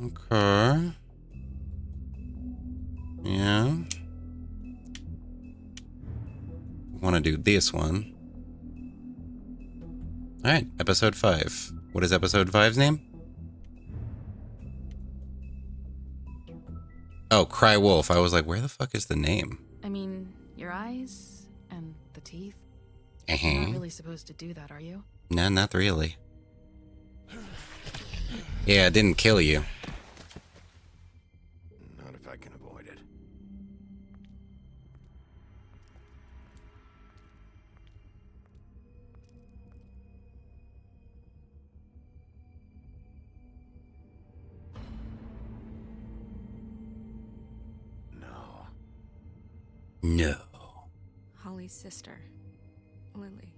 Okay. Yeah. Want to do this one. Alright, episode 5. What is episode 5's name? Oh, Cry Wolf. I was like, where the fuck is the name? I mean, your eyes and the teeth. Uh-huh. You're not really supposed to do that, are you? No, not really. Yeah, it didn't kill you. Not if I can avoid it. No. No. Holly's sister, Lily.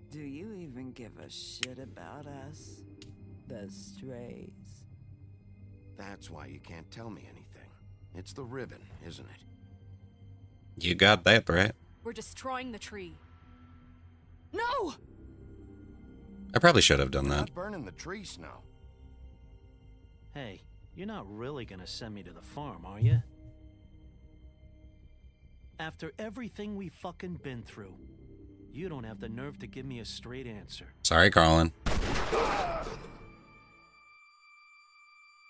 Do you even give a shit about us? The strays. That's why you can't tell me anything. It's the ribbon, isn't it? You got that right. We're destroying the tree. No! I probably should have done that. Not burning the tree, Snow. Hey, you're not really gonna send me to the farm, are you? After everything we fucking been through, you don't have the nerve to give me a straight answer. Sorry, Carlin.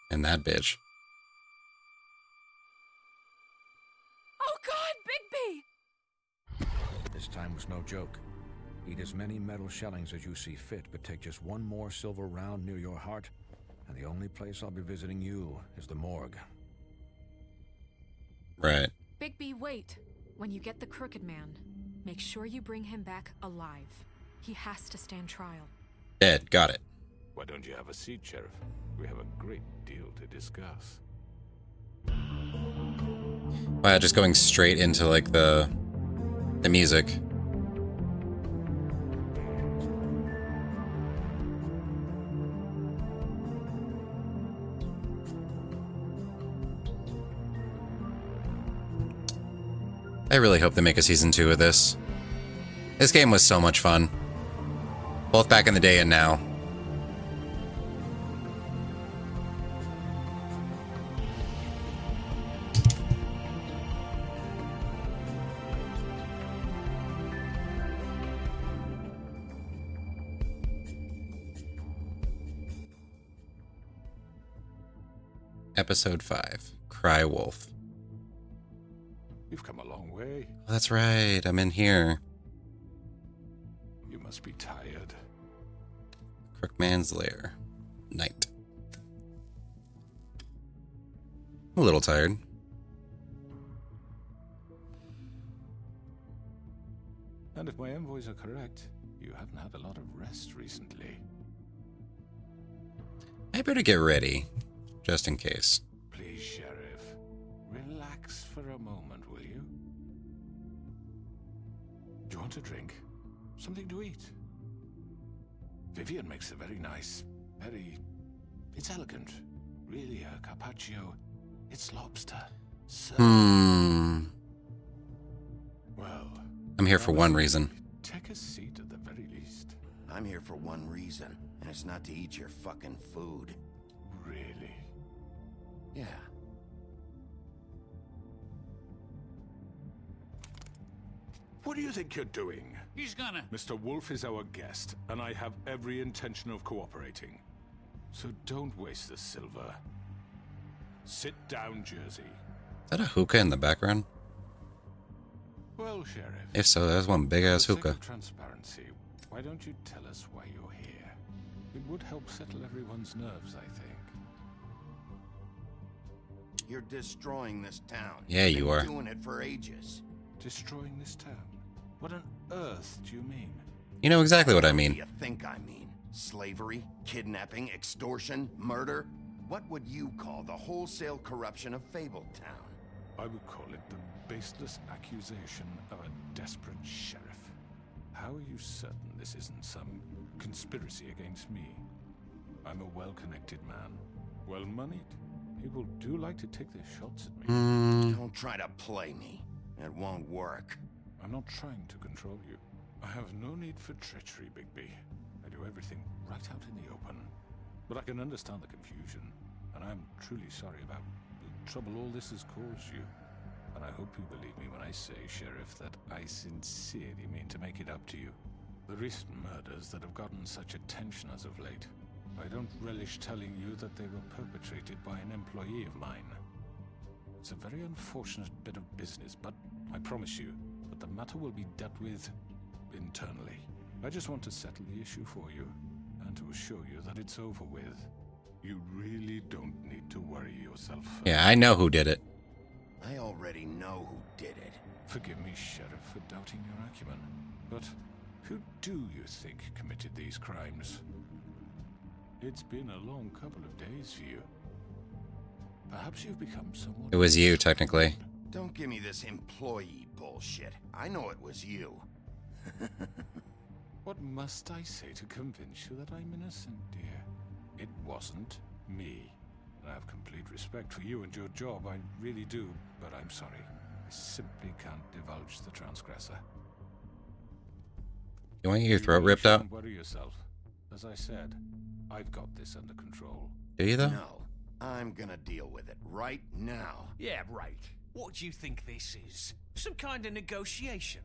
And that bitch. Oh God, Bigby! This time was no joke. Eat as many metal shellings as you see fit, but take just one more silver round near your heart, and the only place I'll be visiting you is the morgue. Right. Bigby, wait. When you get the Crooked Man, make sure you bring him back alive. He has to stand trial. Dead. Got it. Why don't you have a seat, Sheriff? We have a great deal to discuss. Wow, just going straight into like the music. I really hope they make a season 2 of this. This game was so much fun. Both back in the day and now. Episode 5, Cry Wolf. You've come a long way. Oh, that's right, I'm in here. You must be tired. Crookman's Lair. Night. A little tired. And if my envoys are correct, you haven't had a lot of rest recently. I better get ready, just in case. Please, Sheriff, relax for a moment, will you? Do you want a drink? Something to eat? Vivian makes a very nice, it's elegant. Really a carpaccio. It's lobster. So, well, I'm here for one reason. take a seat at the very least. I'm here for one reason, and it's not to eat your fucking food. Really? Yeah. What do you think you're doing? He's gonna... Mr. Wolf is our guest, and I have every intention of cooperating. So don't waste the silver. Sit down, Jersey. Is that a hookah in the background? Well, Sheriff. If so, there's one big-ass for the sake hookah. of transparency, why don't you tell us why you're here? It would help settle everyone's nerves, I think. You're destroying this town. Yeah, you are. Been doing it for ages. Destroying this town? What on earth do you mean? You know exactly what I What do mean. you think I mean? Slavery, kidnapping, extortion, murder? What would you call the wholesale corruption of Fabletown? I would call it the baseless accusation of a desperate sheriff. How are you certain this isn't some conspiracy against me? I'm a well-connected man, well-moneyed. People do like to take their shots at me. Don't try to play me. It won't work. I'm not trying to control you. I have no need for treachery, Bigby. I do everything right out in the open. But I can understand the confusion, and I'm truly sorry about the trouble all this has caused you. And I hope you believe me when I say, Sheriff, that I sincerely mean to make it up to you. The recent murders that have gotten such attention as of late, I don't relish telling you that they were perpetrated by an employee of mine. It's a very unfortunate bit of business, but I promise you that the matter will be dealt with internally. I just want to settle the issue for you, and to assure you that it's over with. You really don't need to worry yourself. Yeah, I know who did it. I already know who did it. Forgive me, Sheriff, for doubting your acumen, but who do you think committed these crimes? It's been a long couple of days for you. Perhaps you've become somewhat... It was you, technically. Don't give me this employee bullshit. I know it was you. What must I say to convince you that I'm innocent, dear? It wasn't me. I have complete respect for you and your job, I really do, but I'm sorry. I simply can't divulge the transgressor. You want your throat ripped out? Don't worry yourself. As I said, I've got this under control. Do you, though? No, I'm gonna deal with it right now. Yeah, right. What do you think this is? Some kind of negotiation?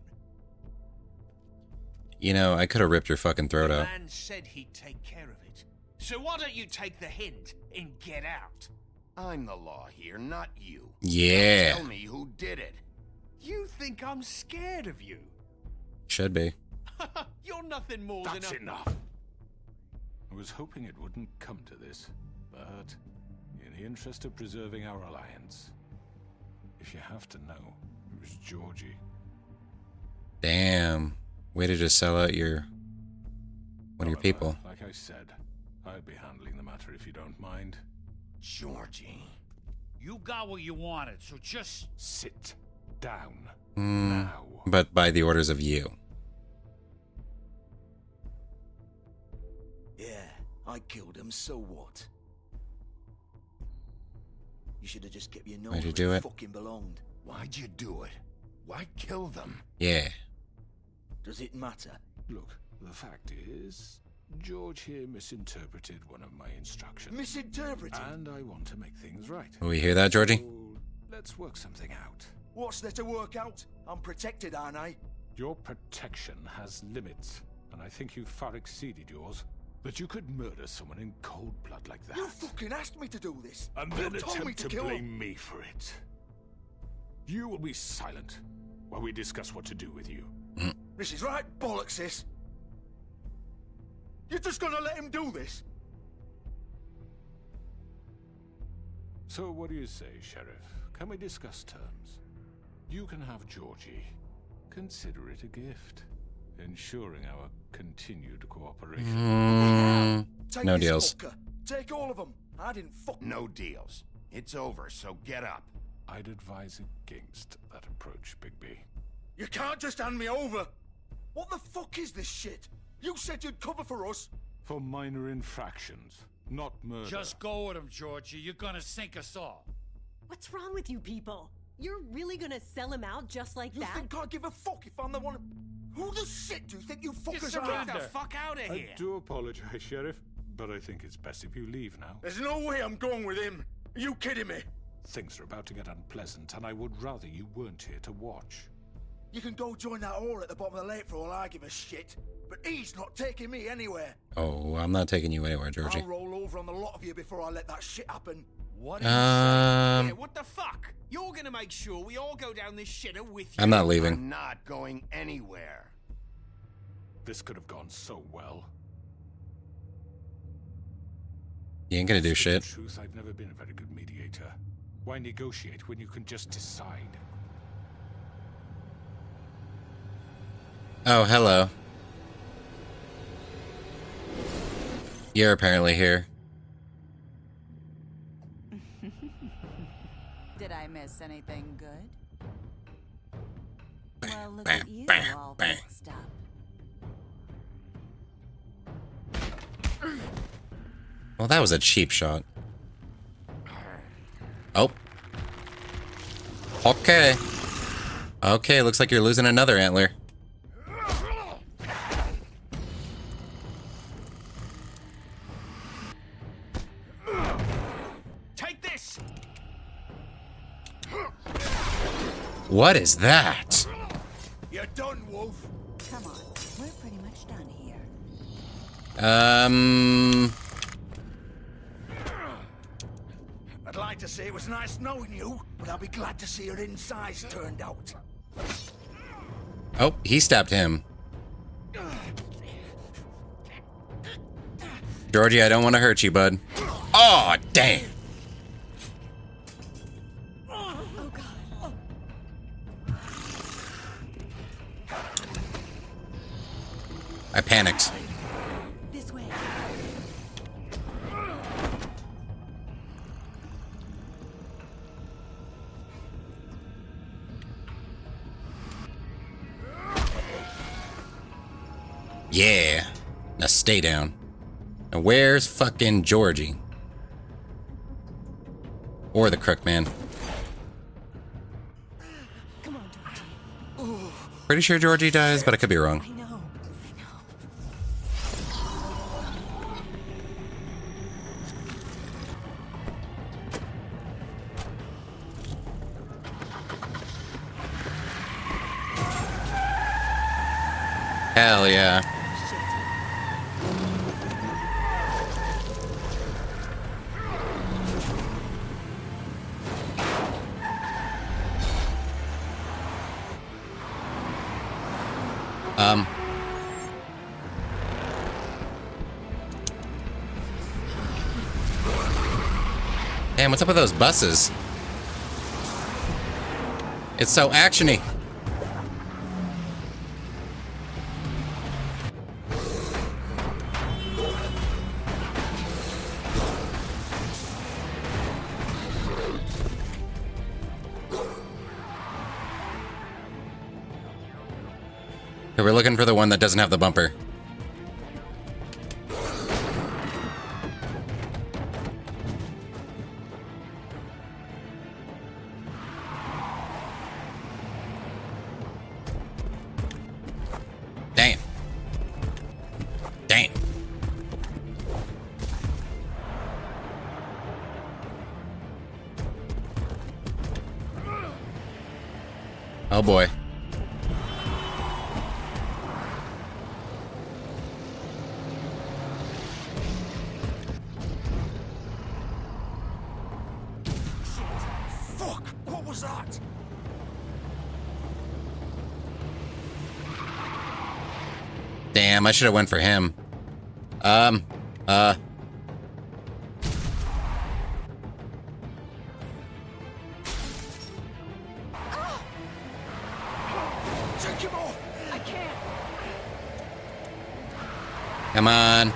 You know, I could have ripped your fucking throat The out. man said he'd take care of it. So why don't you take the hint and get out? I'm the law here, not you. Yeah. Tell me who did it. You think I'm scared of you? Should be. You're nothing more That's than a... enough! I was hoping it wouldn't come to this, but in the interest of preserving our alliance, if you have to know, it was Georgie. Damn. Way to just sell out one of your However, people. Like I said, I'll be handling the matter if you don't mind. Georgie. You got what you wanted, so just... Sit down. Now. But by the orders of you. Yeah, I killed him, so what? You should have just kept your nose Why'd you where do it it? fucking belonged. Why'd you do it? Why kill them? Yeah. Does it matter? Look, the fact is, George here misinterpreted one of my instructions. Misinterpreted? And I want to make things right. We hear that, Georgie? So, let's work something out. What's there to work out? I'm protected, aren't I? Your protection has limits, and I think you've far exceeded yours. That you could murder someone in cold blood like that. You fucking asked me to do this. And You then told me attempt to to kill blame him. me for it. You will be silent while we discuss what to do with you. This is right bollocks, this. You're just gonna let him do this? So what do you say, Sheriff? Can we discuss terms? You can have Georgie. Consider it a gift, ensuring our continued cooperation. Take No this deals. fucker. Take all of them. I didn't fuck... No deals. It's over, so get up. I'd advise against that approach, Bigby. You can't just hand me over. What the fuck is this shit? You said you'd cover for us. For minor infractions, not murder. Just go with him, Georgie. You're gonna sink us all. What's wrong with you people? You're really gonna sell him out just like You that? think I give a fuck if I'm the one... Who the shit do you think you fuckers are? Get the fuck out of I here. do apologize, Sheriff, but I think it's best if you leave now. There's no way I'm going with him. Are you kidding me? Things are about to get unpleasant, and I would rather you weren't here to watch. You can go join that whore at the bottom of the lake for all I give a shit. But he's not taking me anywhere. Oh, I'm not taking you anywhere, Georgie. I'll roll over on the lot of you before I let that shit happen. What are you saying? Um, What the fuck? You're gonna make sure we all go down this shitter with you. I'm not leaving. I'm not going anywhere. This could have gone so well. You ain't gonna do To tell you shit. the truth, I've never been a very good mediator. Why negotiate when you can just decide? Oh, hello. You're apparently here. Did I miss anything good? Well, look bam, at you bam, all bam. fixed up. Well, that was a cheap shot. Oh. Okay. Okay, looks like you're losing another antler. What is that? You're done, Wolf. Come on, we're pretty much done here. I'd like to say it was nice knowing you, but I'll be glad to see your insides turned out. Oh, he stabbed him. Georgie, I don't want to hurt you, bud. Oh, damn. I panicked. This way. Yeah. Now stay down. Now where's fucking Georgie? Or the crook man? Come on, Georgie. Pretty sure Georgie dies, but I could be wrong. I know. Hell yeah. Damn, what's up with those buses? It's so actiony. Okay, we're looking for the one that doesn't have the bumper. Damn. Damn. Oh boy. Fuck! What was that? Damn, I should have went for him. Take him off! I can't. Come on.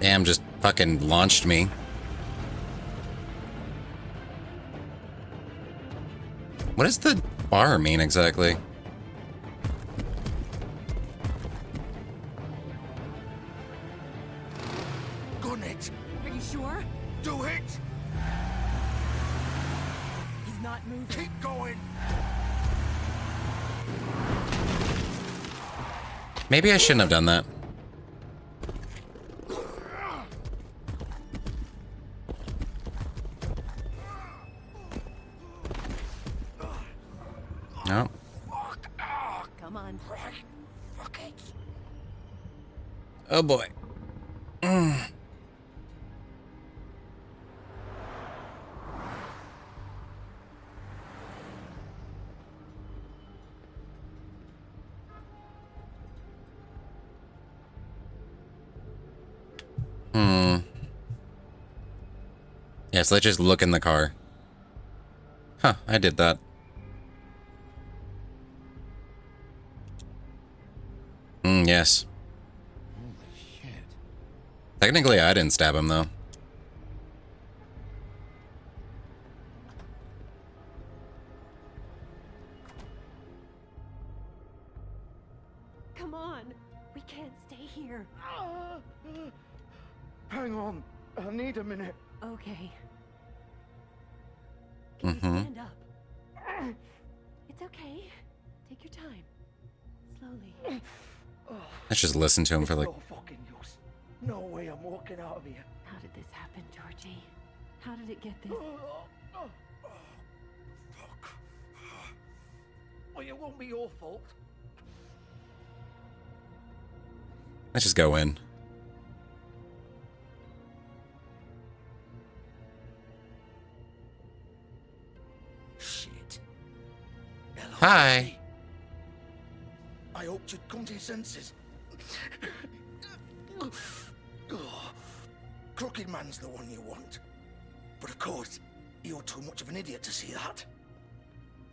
Damn, just fucking launched me. What does the bar mean exactly? Gun it! Are you sure? Do it! He's not moving. Keep going! Maybe I shouldn't have done that. No. Come on. Oh boy. Yeah, so let's just look in the car. Huh, I did that. Yes. Holy shit. Technically, I didn't stab him, though. Come on. We can't stay here. Hang on. I need a minute. Okay. Can you stand up? It's okay. Take your time. Slowly. Let's just listen to him for like... No fucking use. No way I'm walking out of here. How did this happen, Georgie? How did it get this? Fuck. Well, it won't be your fault. Let's just go in. Shit. Hi. I hoped you'd come to your senses. Crooked Man's the one you want. But of course, you're too much of an idiot to see that.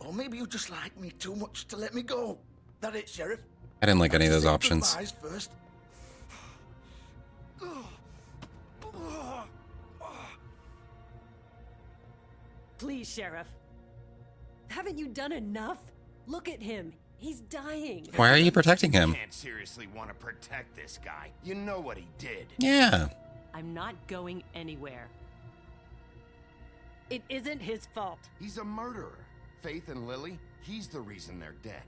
Or maybe you just like me too much to let me go. That it, Sheriff? I didn't like any of those options. Goodbyes first. Please, Sheriff. Haven't you done enough? Look at him. He's dying. Why are you protecting him? You can't seriously want to protect this guy. You know what he did. Yeah. I'm not going anywhere. It isn't his fault. He's a murderer. Faith and Lily, he's the reason they're dead.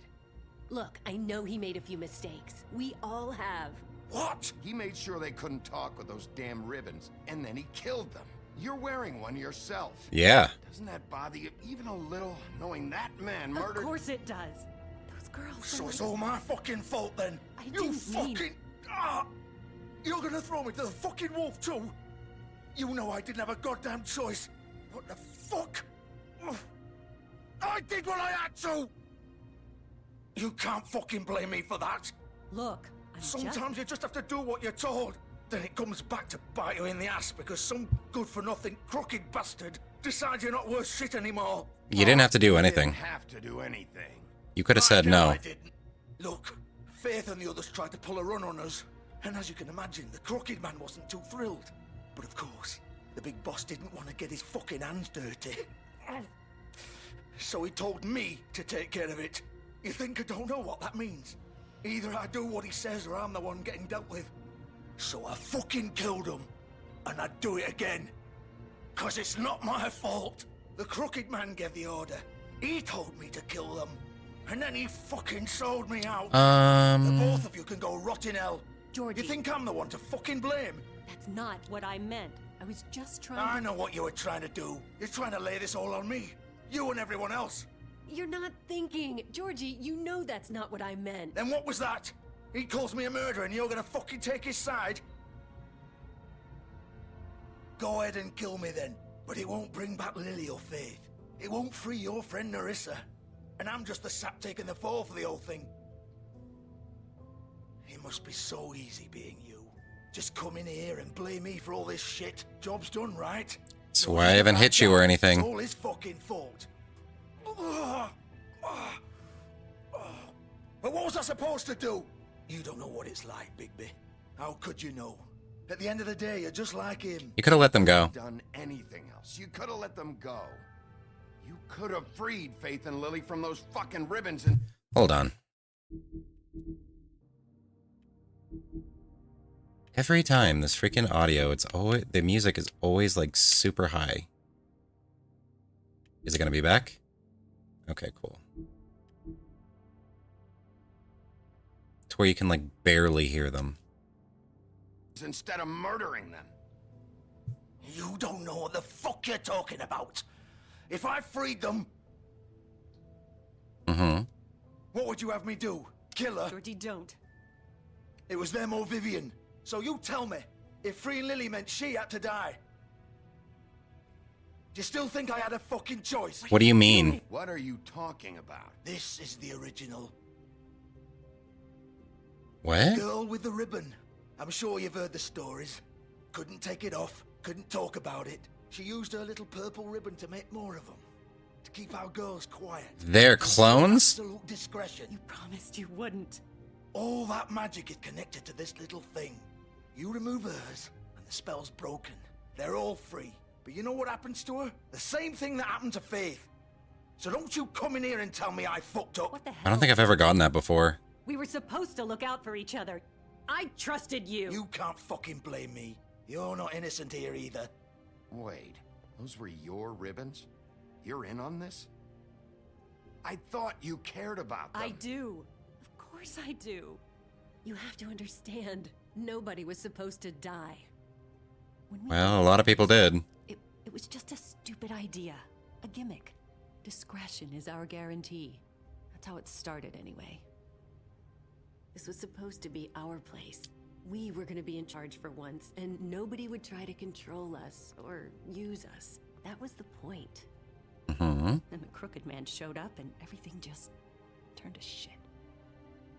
Look, I know he made a few mistakes. We all have. What? He made sure they couldn't talk with those damn ribbons, and then he killed them. You're wearing one yourself. Yeah. Doesn't that bother you even a little, knowing that man murdered... Of course it does. Those girls... So it's all my fucking fault then? I You fucking... You're gonna throw me to the fucking wolf too? You know I didn't have a goddamn choice. What the fuck? I did what I had to! You can't fucking blame me for that. Look, Sometimes you just have to do what you're told. Then it comes back to bite you in the ass because some good-for-nothing crooked bastard decides you're not worth shit anymore. You didn't have to do anything. You didn't have to do anything. You could have said no. I didn't. Look, Faith and the others tried to pull a run on us. And as you can imagine, the crooked man wasn't too thrilled. But of course, the big boss didn't want to get his fucking hands dirty. So he told me to take care of it. You think I don't know what that means? Either I do what he says or I'm the one getting dealt with. So I fucking killed him. And I'd do it again. 'Cause it's not my fault. The crooked man gave the order. He told me to kill them. And then he fucking sold me out. The both of you can go rot in hell. Georgie. You think I'm the one to fucking blame? That's not what I meant. I was just trying I know what you were trying to do. You're trying to lay this all on me. You and everyone else. You're not thinking. Georgie, you know that's not what I meant. Then what was that? He calls me a murderer and you're gonna fucking take his side? Go ahead and kill me then. But it won't bring back Lily or Faith. It won't free your friend Narissa. And I'm just the sap taking the fall for the whole thing. It must be so easy being you. Just come in here and blame me for all this shit. Job's done, right? So why I haven't hit you or anything. It's all his fucking fault. But what was I supposed to do? You don't know what it's like, Bigby. How could you know? At the end of the day, you're just like him. You could have let them go. Done anything else. You could have let them go. You could have freed Faith and Lily from those fucking ribbons and... Hold on. Every time this freaking audio, it's always the music is always like super high. Is it gonna be back? Okay, cool. To where you can like barely hear them. Instead of murdering them. You don't know what the fuck you're talking about. If I freed them... What would you have me do? Kill her? Georgie, don't. It was them or Vivian. So you tell me, if freeing Lily meant she had to die. Do you still think I had a fucking choice? What do you mean? What are you talking about? This is the original. What? Girl with the ribbon. I'm sure you've heard the stories. Couldn't take it off, couldn't talk about it. She used her little purple ribbon to make more of them. To keep our girls quiet. They're clones? Absolute discretion. You promised you wouldn't. All that magic is connected to this little thing. You remove hers, and the spell's broken. They're all free. But you know what happens to her? The same thing that happened to Faith. So don't you come in here and tell me I fucked up. What the hell? I don't think I've ever gotten that before. We were supposed to look out for each other. I trusted you. You can't fucking blame me. You're not innocent here either. Wait, those were your ribbons? You're in on this? I thought you cared about them. I do. Of course I do. You have to understand. Nobody was supposed to die. When we Well, a lot of people did. It It was just a stupid idea. A gimmick. Discretion is our guarantee. That's how it started anyway. This was supposed to be our place. We were gonna be in charge for once, and nobody would try to control us or use us. That was the point. Then the Crooked Man showed up and everything just turned to shit.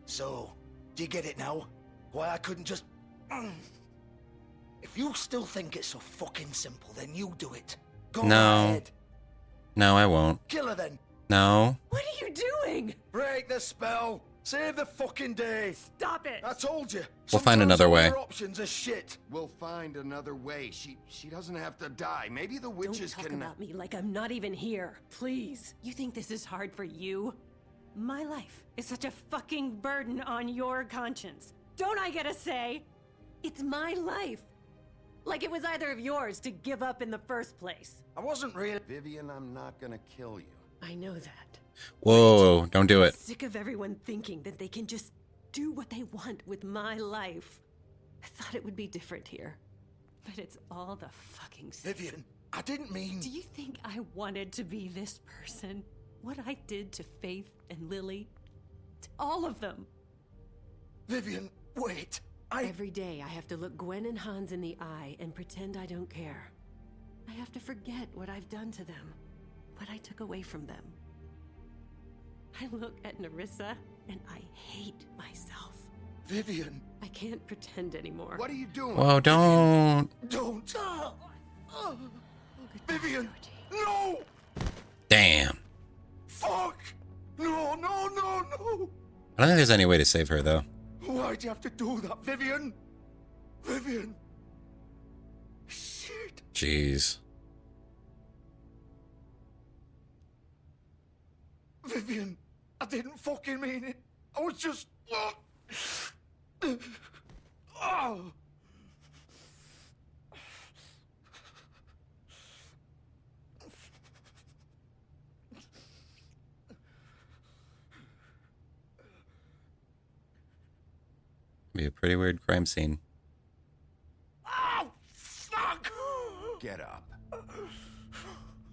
So, do you get it now? Why I couldn't just... If you still think it's so fucking simple, then you do it. Go ahead. No, I won't. Kill her then. No. What are you doing? Break the spell. Save the fucking day. Stop it. I told you. We'll find another way. Your options are shit. We'll find another way. She doesn't have to die. Maybe the witches Don't talk can... about me like I'm not even here. Please. You think this is hard for you? My life is such a fucking burden on your conscience. Don't I get a say? It's my life. Like it was either of yours to give up in the first place. I wasn't really... Vivian, I'm not gonna kill you. I know that. Whoa, don't do it. I'm sick of everyone thinking that they can just do what they want with my life. I thought it would be different here. But it's all the fucking same. Vivian, I didn't mean... Do you think I wanted to be this person? What I did to Faith and Lily? To all of them. Vivian, wait. Every day I have to look Gwen and Hans in the eye and pretend I don't care. I have to forget what I've done to them. What I took away from them. I look at Nerissa and I hate myself. Vivian. I can't pretend anymore. What are you doing? Whoa, don't. Don't. Vivian. No. Damn. Fuck. No. I don't think there's any way to save her, though. Why'd you have to do that, Vivian? Vivian. Shit. Jeez. Vivian, I didn't fucking mean it. I was just... Oh. Be a pretty weird crime scene. Oh, fuck! Get up.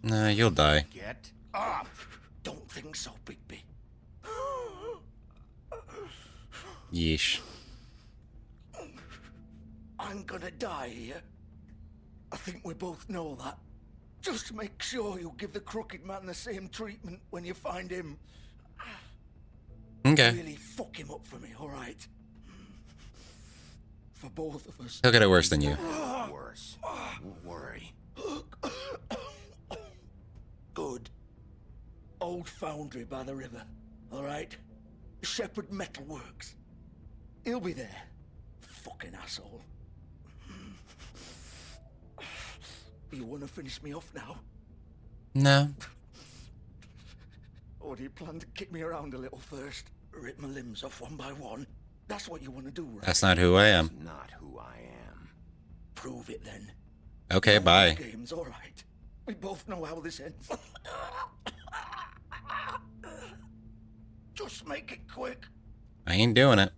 Nah, you'll die. Get up! Don't think so, Bigby. Yeesh. I'm gonna die here. I think we both know that. Just make sure you give the Crooked Man the same treatment when you find him. Okay. Really fuck him up for me, alright? For both of us. He'll get it worse than you. Worse. Don't worry. Good. Old foundry by the river, alright? Shepherd Metalworks. He'll be there. Fucking asshole. You wanna finish me off now? No. Or do you plan to kick me around a little first? Rip my limbs off one by one? That's what you wanna do, right? That's not who I am. That's not who I am. Prove it then. Okay, bye. Game's alright. We both know how this ends. Just make it quick. I ain't doing it.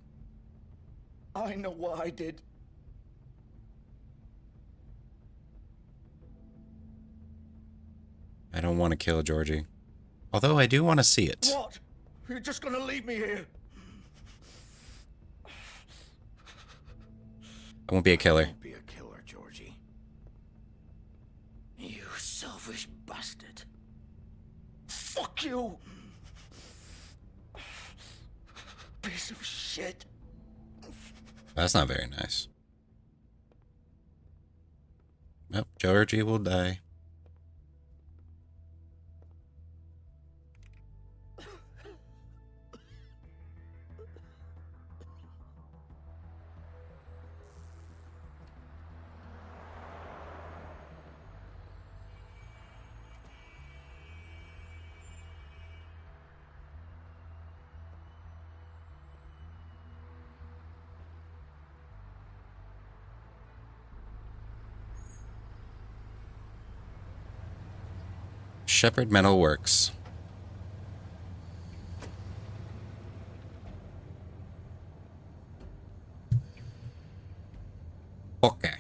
I know what I did. I don't want to kill Georgie. Although I do want to see it. What? You're just gonna leave me here? I won't be a killer. Don't be a killer, Georgie. You selfish bastard. Fuck you! Piece of shit. That's not very nice. Nope, Georgie will die. Shepherd Metal Works. Okay.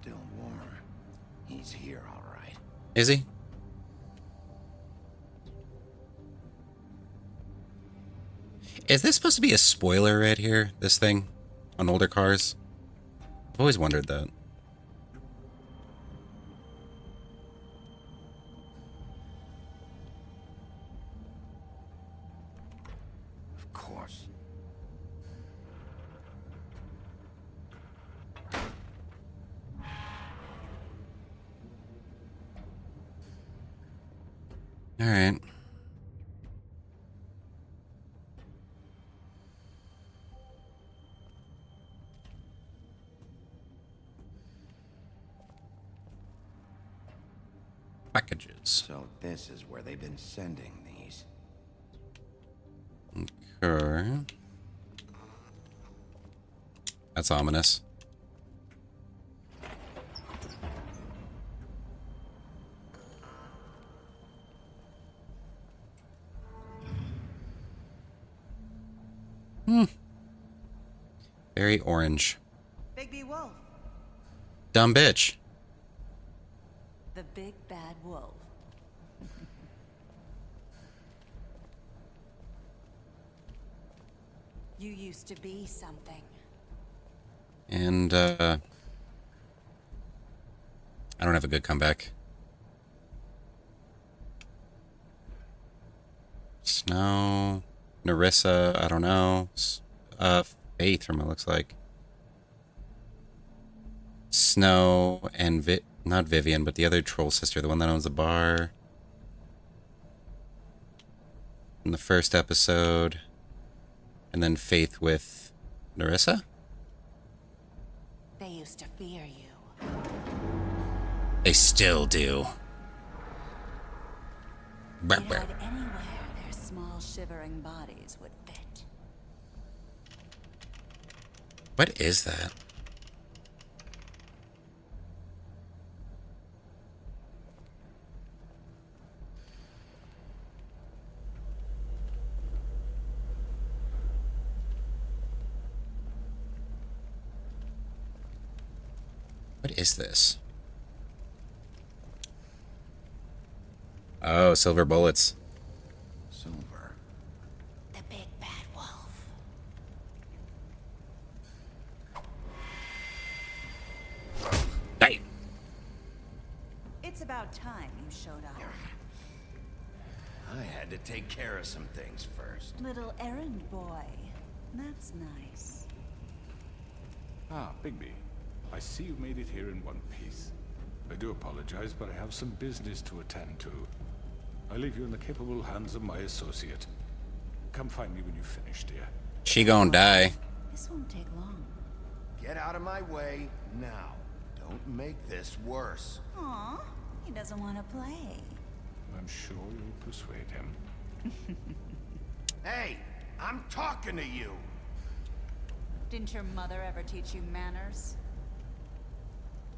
still warm. He's here, all right. Is he? Is this supposed to be a spoiler right here, this thing? On older cars? I've always wondered that. Of course. All right. Packages. So this is where they've been sending these. Okay. That's ominous. Very orange. Bigby Wolf. Dumb bitch. The big bad wolf. You used to be something. And, I don't have a good comeback. Snow. Narissa, I don't know. Faith from it looks like. Snow and not Vivian, but the other troll sister, the one that owns the bar. In the first episode. And then Faith with Narissa? They used to fear you. They still do. They'd hide anywhere their small shivering bodies would fit. What is that? What is this? Oh, silver bullets. Silver. The big bad wolf. Hey. It's about time you showed up. I had to take care of some things first. Little errand boy. That's nice. Ah, Bigby. I see you made it here in one piece. I do apologize, but I have some business to attend to. I leave you in the capable hands of my associate. Come find me when you finish, dear. She gonna die. This won't take long. Get out of my way now. Don't make this worse. Aw, he doesn't want to play. I'm sure you'll persuade him. Hey, I'm talking to you. Didn't your mother ever teach you manners?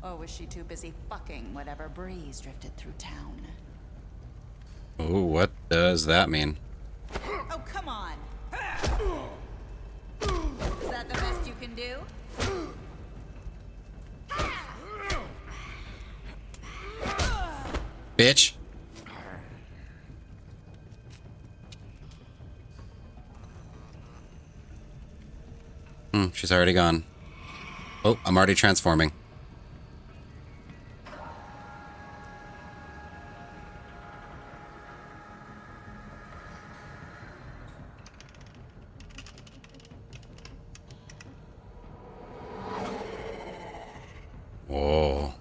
Or was she too busy fucking whatever breeze drifted through town? Ooh, what does that mean? Oh, come on! Is that the best you can do? Bitch. She's already gone. Oh, I'm already transforming. Whoa.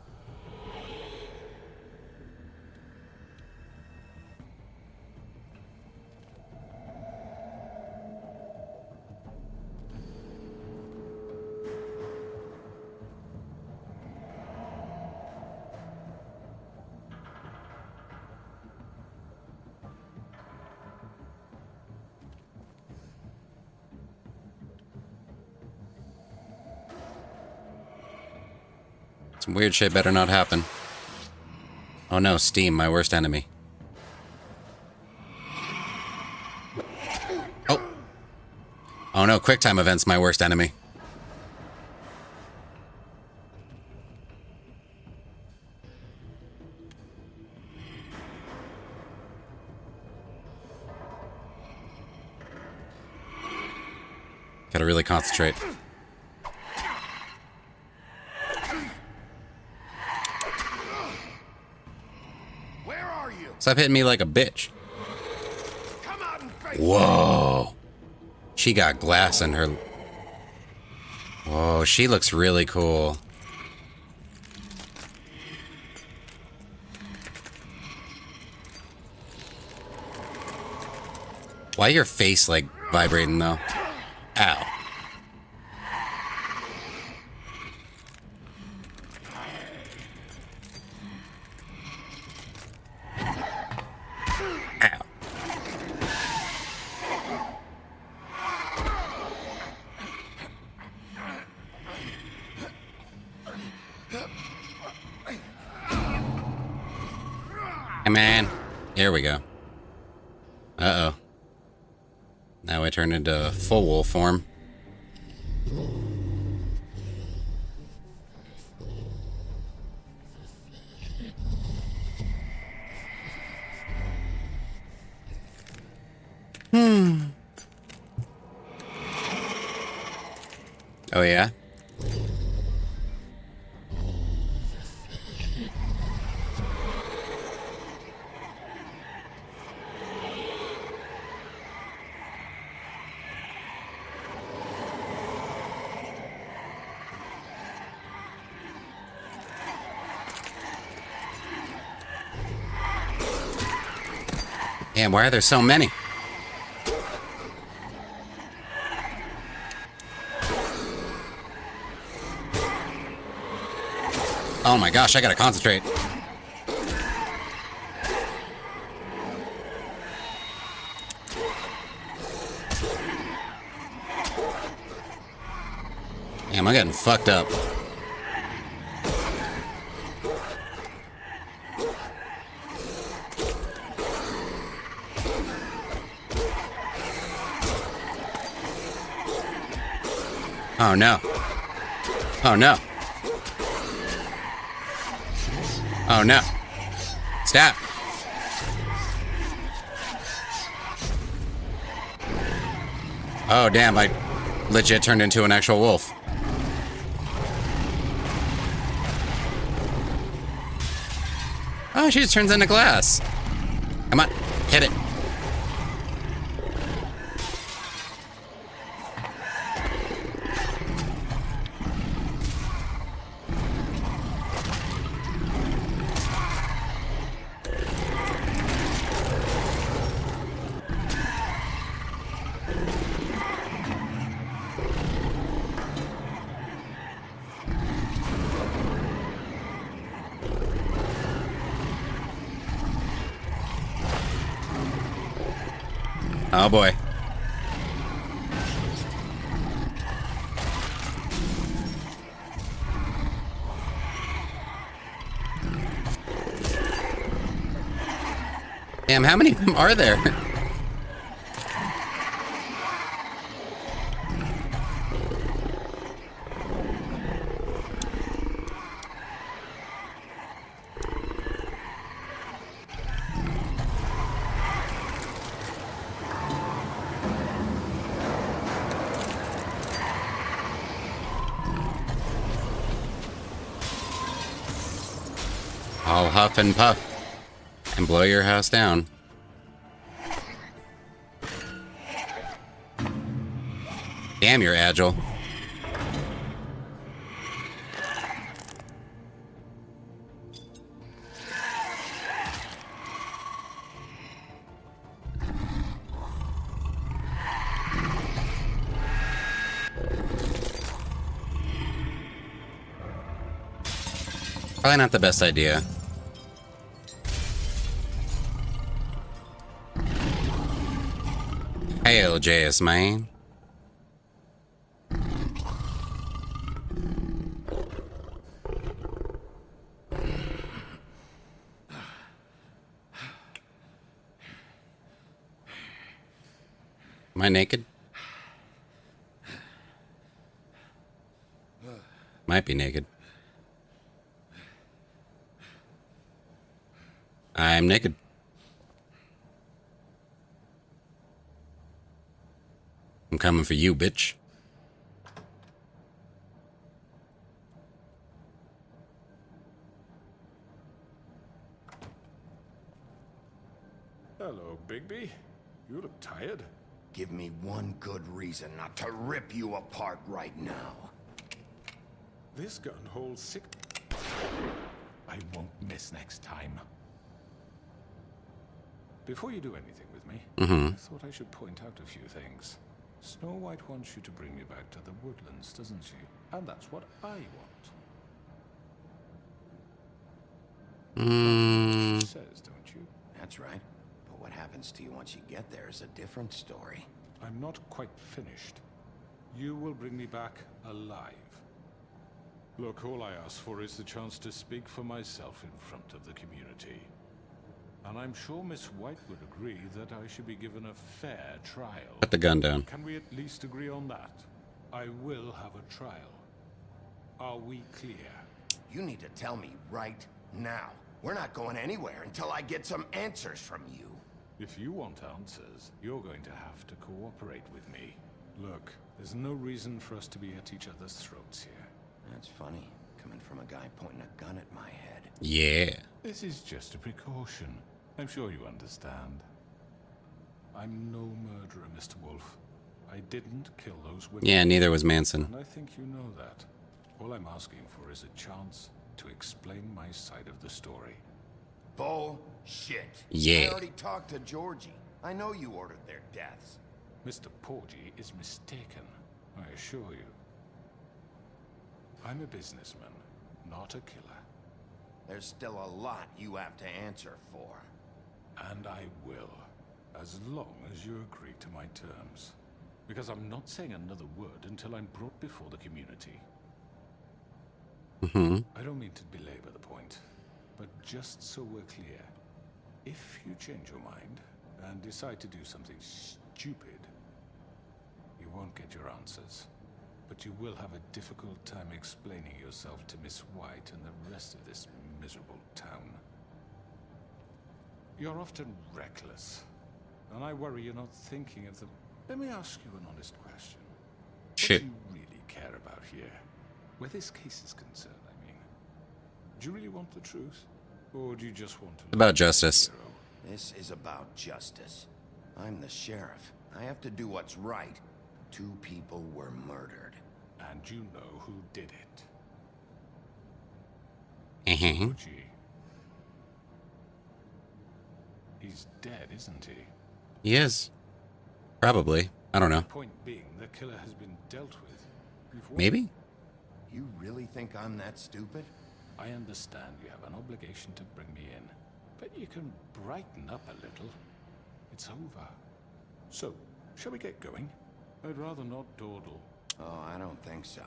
Some weird shit better not happen. Oh no, Steam, my worst enemy. Oh. Oh no, QuickTime events, my worst enemy. Gotta really concentrate. Where are you? Stop hitting me like a bitch. Come out and face Whoa. She got glass in her. Whoa, she looks really cool. Why your face like vibrating though? Ow. Ow. Come on. Here we go. Uh-oh. Now I turn into full wolf form. Oh, yeah? Damn, why are there so many? Oh my gosh, I gotta concentrate. Damn, I'm getting fucked up. Oh no. Oh no. Oh no. Stop. Oh damn, I legit turned into an actual wolf. Oh, she just turns into glass. Come on, hit it. Oh boy. Damn, how many of them are there? I'll huff and puff and blow your house down. Damn, you're agile. Probably not the best idea. Hail, JS man. Am I naked? Might be naked. I'm naked. I'm coming for you, bitch. Hello, Bigby. You look tired. Give me one good reason not to rip you apart right now. This gun holds 6... I won't miss next time. Before you do anything with me, I thought I should point out a few things. Snow White wants you to bring me back to the woodlands, doesn't she? And that's what I want. Says, don't you? That's right. But what happens to you once you get there is a different story. I'm not quite finished. You will bring me back alive. Look, all I ask for is the chance to speak for myself in front of the community. And I'm sure Miss White would agree that I should be given a fair trial. Put the gun down. Can we at least agree on that? I will have a trial. Are we clear? You need to tell me right now. We're not going anywhere until I get some answers from you. If you want answers, you're going to have to cooperate with me. Look, there's no reason for us to be at each other's throats here. That's funny, coming from a guy pointing a gun at my head. Yeah. This is just a precaution. I'm sure you understand. I'm no murderer, Mr. Wolf. I didn't kill those women. Yeah, neither was Manson. And I think you know that. All I'm asking for is a chance to explain my side of the story. Bullshit. Yeah. I already talked to Georgie. I know you ordered their deaths. Mr. Porgy is mistaken, I assure you. I'm a businessman, not a killer. There's still a lot you have to answer for. And I will, as long as you agree to my terms. Because I'm not saying another word until I'm brought before the community. I don't mean to belabor the point, but just so we're clear, if you change your mind and decide to do something stupid, you won't get your answers. But you will have a difficult time explaining yourself to Miss White and the rest of this miserable town. You're often reckless, and I worry you're not thinking of the... Let me ask you an honest question. Shit. What do you really care about here? Where this case is concerned, I mean. Do you really want the truth? Or do you just want to... About justice. This is about justice. I'm the sheriff. I have to do what's right. 2 people were murdered. And you know who did it. Uh-huh. Gee. He's dead, isn't he? He is. Probably. I don't know. Point being, the killer has been dealt with. You've won. Maybe? You really think I'm that stupid? I understand you have an obligation to bring me in, but you can brighten up a little. It's over. So, shall we get going? I'd rather not dawdle. Oh, I don't think so.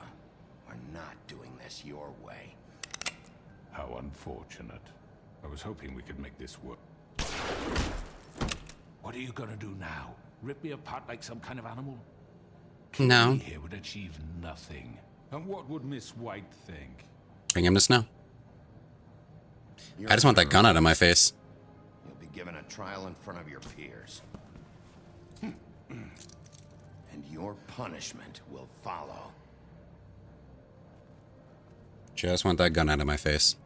We're not doing this your way. How unfortunate. I was hoping we could make this work. What are you gonna do now? Rip me apart like some kind of animal? No. Killing me here would achieve nothing. And what would Miss White think? Bring him to snow. I just want that gun out of my face. You'll be given a trial in front of your peers. And your punishment will follow. Just want that gun out of my face.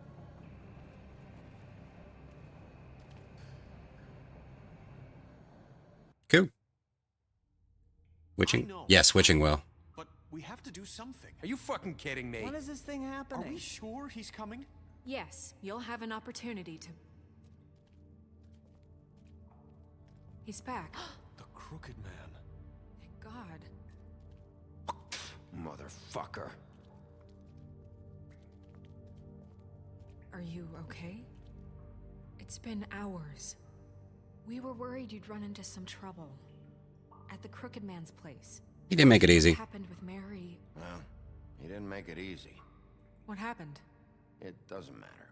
Cool. Switching? Yeah, switching will. But we have to do something. Are you fucking kidding me? When is this thing happening? Are we sure he's coming? Yes, you'll have an opportunity to... He's back. The Crooked Man. Thank God. Motherfucker. Are you okay? It's been hours. We were worried you'd run into some trouble. At the Crooked Man's place. He didn't make it easy. What happened with Mary? Well, he didn't make it easy. What happened? It doesn't matter.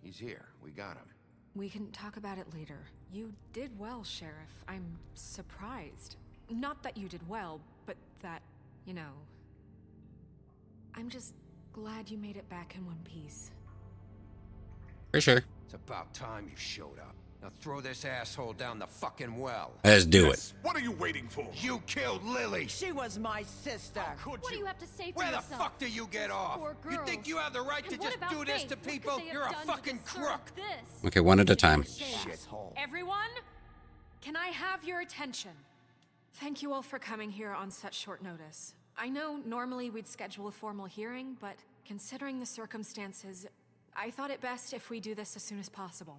He's here. We got him. We can talk about it later. You did well, Sheriff. I'm surprised. Not that you did well, but that, you know... I'm just glad you made it back in one piece. For sure. It's about time you showed up. Now throw this asshole down the fucking well. Let's do it. What are you waiting for? You killed Lily! She was my sister. Could What do you have to say for Where the yourself? fuck do you get off? Poor You girls. think you have the right And to what just about do this Faith? to What could people? they have You're a done to fucking deserve crook. This? Okay, one at a time. Everyone, Can I have your attention? Thank you all for coming here on such short notice. I know normally we'd schedule a formal hearing, but considering the circumstances, I thought it best if we do this as soon as possible.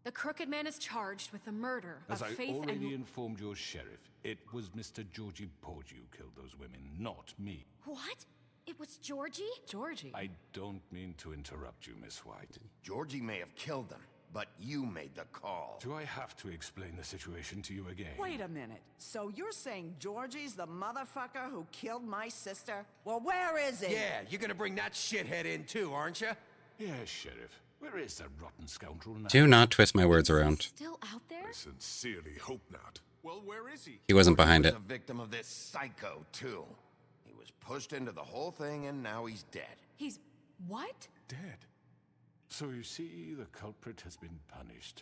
The Crooked Man is charged with the murder As of I Faith already and... informed your sheriff, it was Mr. Georgie Porgy who killed those women, not me. What? It was Georgie? Georgie? I don't mean to interrupt you, Miss White. Georgie may have killed them, but you made the call. Do I have to explain the situation to you again? Wait a minute. So you're saying Georgie's the motherfucker who killed my sister? Well, where is he? Yeah, you're gonna bring that shithead in too, aren't you? Yes, Sheriff. Where is that rotten scoundrel now? Do not twist my words around. Still out there? I sincerely hope not. Well, where is he? He wasn't behind He it. was a victim of this psycho, too. He was pushed into the whole thing, and now he's dead. He's... what? Dead. So you see, the culprit has been punished.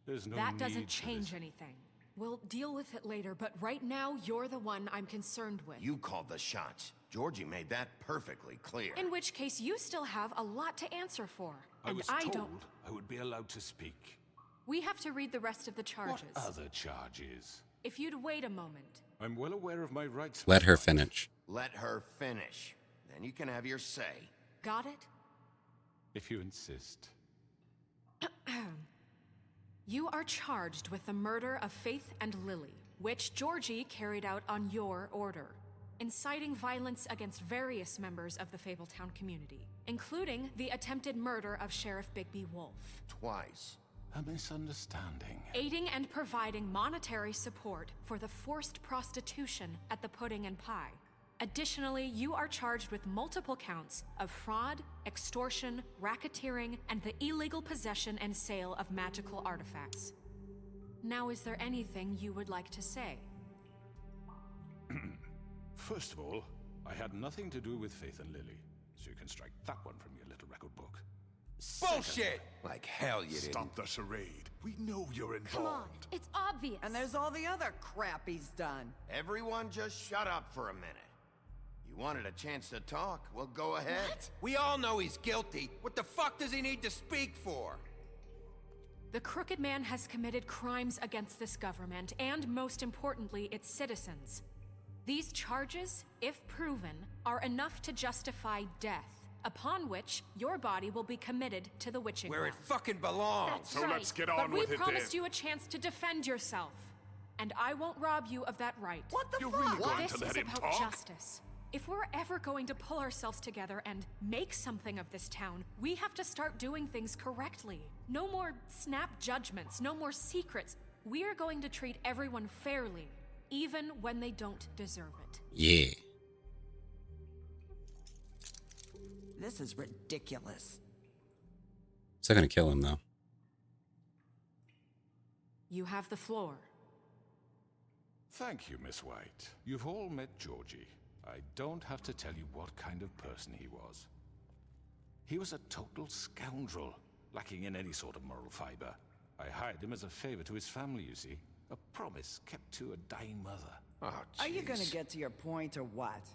There's no That need doesn't for change this. anything. We'll deal with it later, but right now, you're the one I'm concerned with. You called the shots. Georgie made that perfectly clear. In which case, you still have a lot to answer for. I And was I told don't... I would be allowed to speak. We have to read the rest of the charges. What other charges? If you'd wait a moment. I'm well aware of my rights. Let her finish. Let her finish. Then you can have your say. Got it? If you insist. You are charged with the murder of Faith and Lily, which Georgie carried out on your order, inciting violence against various members of the Fabletown community, including the attempted murder of Sheriff Bigby Wolf. Twice. A misunderstanding. Aiding and providing monetary support for the forced prostitution at the Pudding and Pie. Additionally, you are charged with multiple counts of fraud, extortion, racketeering, and the illegal possession and sale of magical artifacts. Now, is there anything you would like to say? First of all, I had nothing to do with Faith and Lily, so you can strike that one from your little record book. Bullshit! Like hell you didn't. Stop the charade. We know you're involved. Come on, it's obvious. And there's all the other crap he's done. Everyone just shut up for a minute. You wanted a chance to talk? Well, go ahead. What? We all know he's guilty. What the fuck does he need to speak for? The Crooked Man has committed crimes against this government and, most importantly, its citizens. These charges, if proven, are enough to justify death, upon which your body will be committed to the witching Where it well. fucking belongs. That's So right. let's get But on we with it promised then. you a chance to defend yourself, and I won't rob you of that right. What the You're fuck? really going This to let is him about talk? justice. If we're ever going to pull ourselves together and make something of this town, we have to start doing things correctly. No more snap judgments, no more secrets. We are going to treat everyone fairly, even when they don't deserve it. Yeah. This is ridiculous. Still gonna kill him, though. You have the floor. Thank you, Miss White. You've all met Georgie. I don't have to tell you what kind of person he was. He was a total scoundrel, lacking in any sort of moral fiber. I hired him as a favor to his family, you see. A promise kept to a dying mother. Oh, Are you gonna jeez. get to your point or what?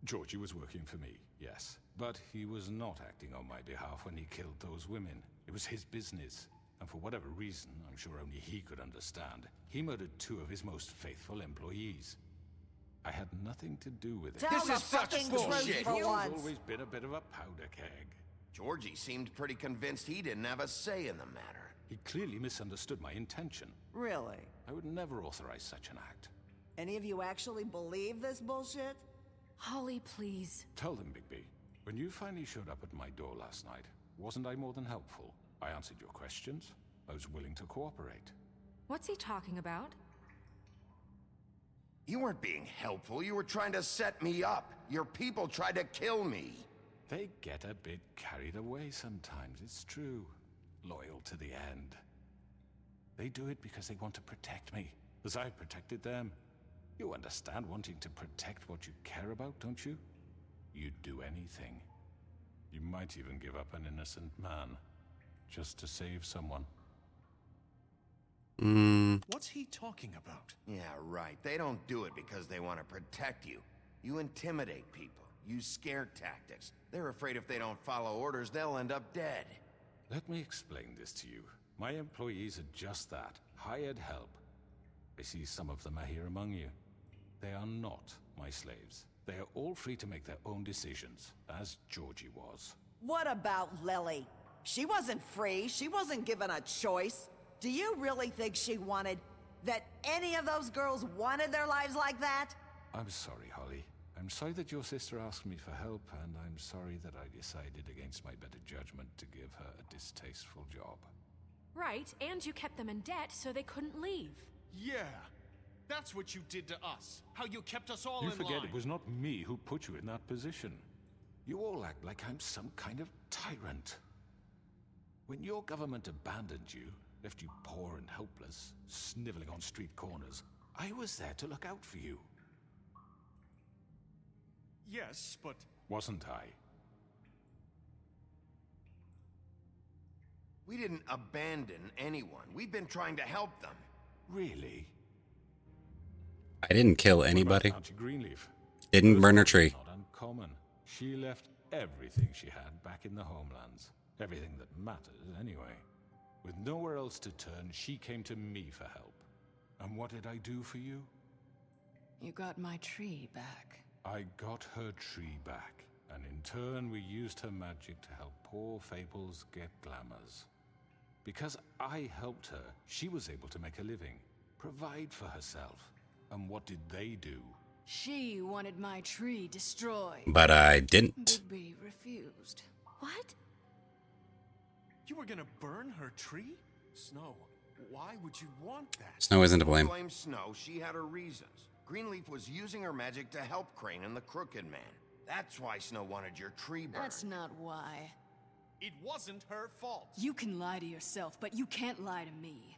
Georgie was working for me, yes. But he was not acting on my behalf when he killed those women. It was his business. And for whatever reason, I'm sure only he could understand, he murdered 2 of his most faithful employees. I had nothing to do with it. Tell This the is such fucking bullshit. truth for He's once. always been a bit of a powder keg. Georgie seemed pretty convinced he didn't have a say in the matter. He clearly misunderstood my intention. Really? I would never authorize such an act. Any of you actually believe this bullshit? Holly, please. Tell them, Bigby, when you finally showed up at my door last night, wasn't I more than helpful? I answered your questions. I was willing to cooperate. What's he talking about? You weren't being helpful. You were trying to set me up. Your people tried to kill me. They get a bit carried away sometimes, it's true. Loyal to the end. They do it because they want to protect me, as I protected them. You understand wanting to protect what you care about, don't you? You'd do anything. You might even give up an innocent man, just to save someone. What's he talking about? Yeah, right. They don't do it because they want to protect you. You intimidate people. Use scare tactics. They're afraid if they don't follow orders, they'll end up dead. Let me explain this to you. My employees are just that, hired help. I see some of them are here among you. They are not my slaves. They are all free to make their own decisions, as Georgie was. What about Lily? She wasn't free. She wasn't given a choice. Do you really think she wanted... that any of those girls wanted their lives like that? I'm sorry, Holly. I'm sorry that your sister asked me for help, and I'm sorry that I decided against my better judgment to give her a distasteful job. Right, and you kept them in debt so they couldn't leave. Yeah. That's what you did to us. How you kept us all in line. You forget it was not me who put you in that position. You all act like I'm some kind of tyrant. When your government abandoned you, left you poor and helpless, sniveling on street corners, I was there to look out for you. Yes, but... Wasn't I? We didn't abandon anyone. We've been trying to help them. Really? I didn't kill anybody. Auntie Greenleaf. Didn't burn her tree. Not uncommon. She left everything she had back in the homelands. Everything that matters, anyway. With nowhere else to turn, she came to me for help. And what did I do for you? You got my tree back. I got her tree back, and in turn we used her magic to help poor Fables get glamours. Because I helped her, she was able to make a living, provide for herself. And what did they do? She wanted my tree destroyed. But I didn't. Bigby refused. What? You were gonna burn her tree? Snow, why would you want that? Snow isn't to blame. Blame Snow. She had her reasons. Greenleaf was using her magic to help Crane and the Crooked Man. That's why Snow wanted your tree burned. That's not why. It wasn't her fault. You can lie to yourself, but you can't lie to me.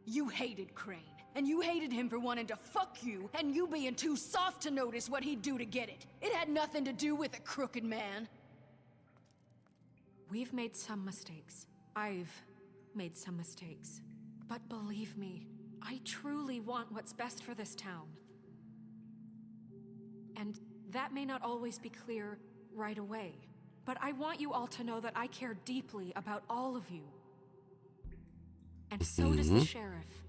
You hated Crane, and you hated him for wanting to fuck you, and you being too soft to notice what he'd do to get it. It had nothing to do with the Crooked Man. We've made some mistakes. I've made some mistakes. But believe me, I truly want what's best for this town. And that may not always be clear right away, but I want you all to know that I care deeply about all of you. And so does the sheriff.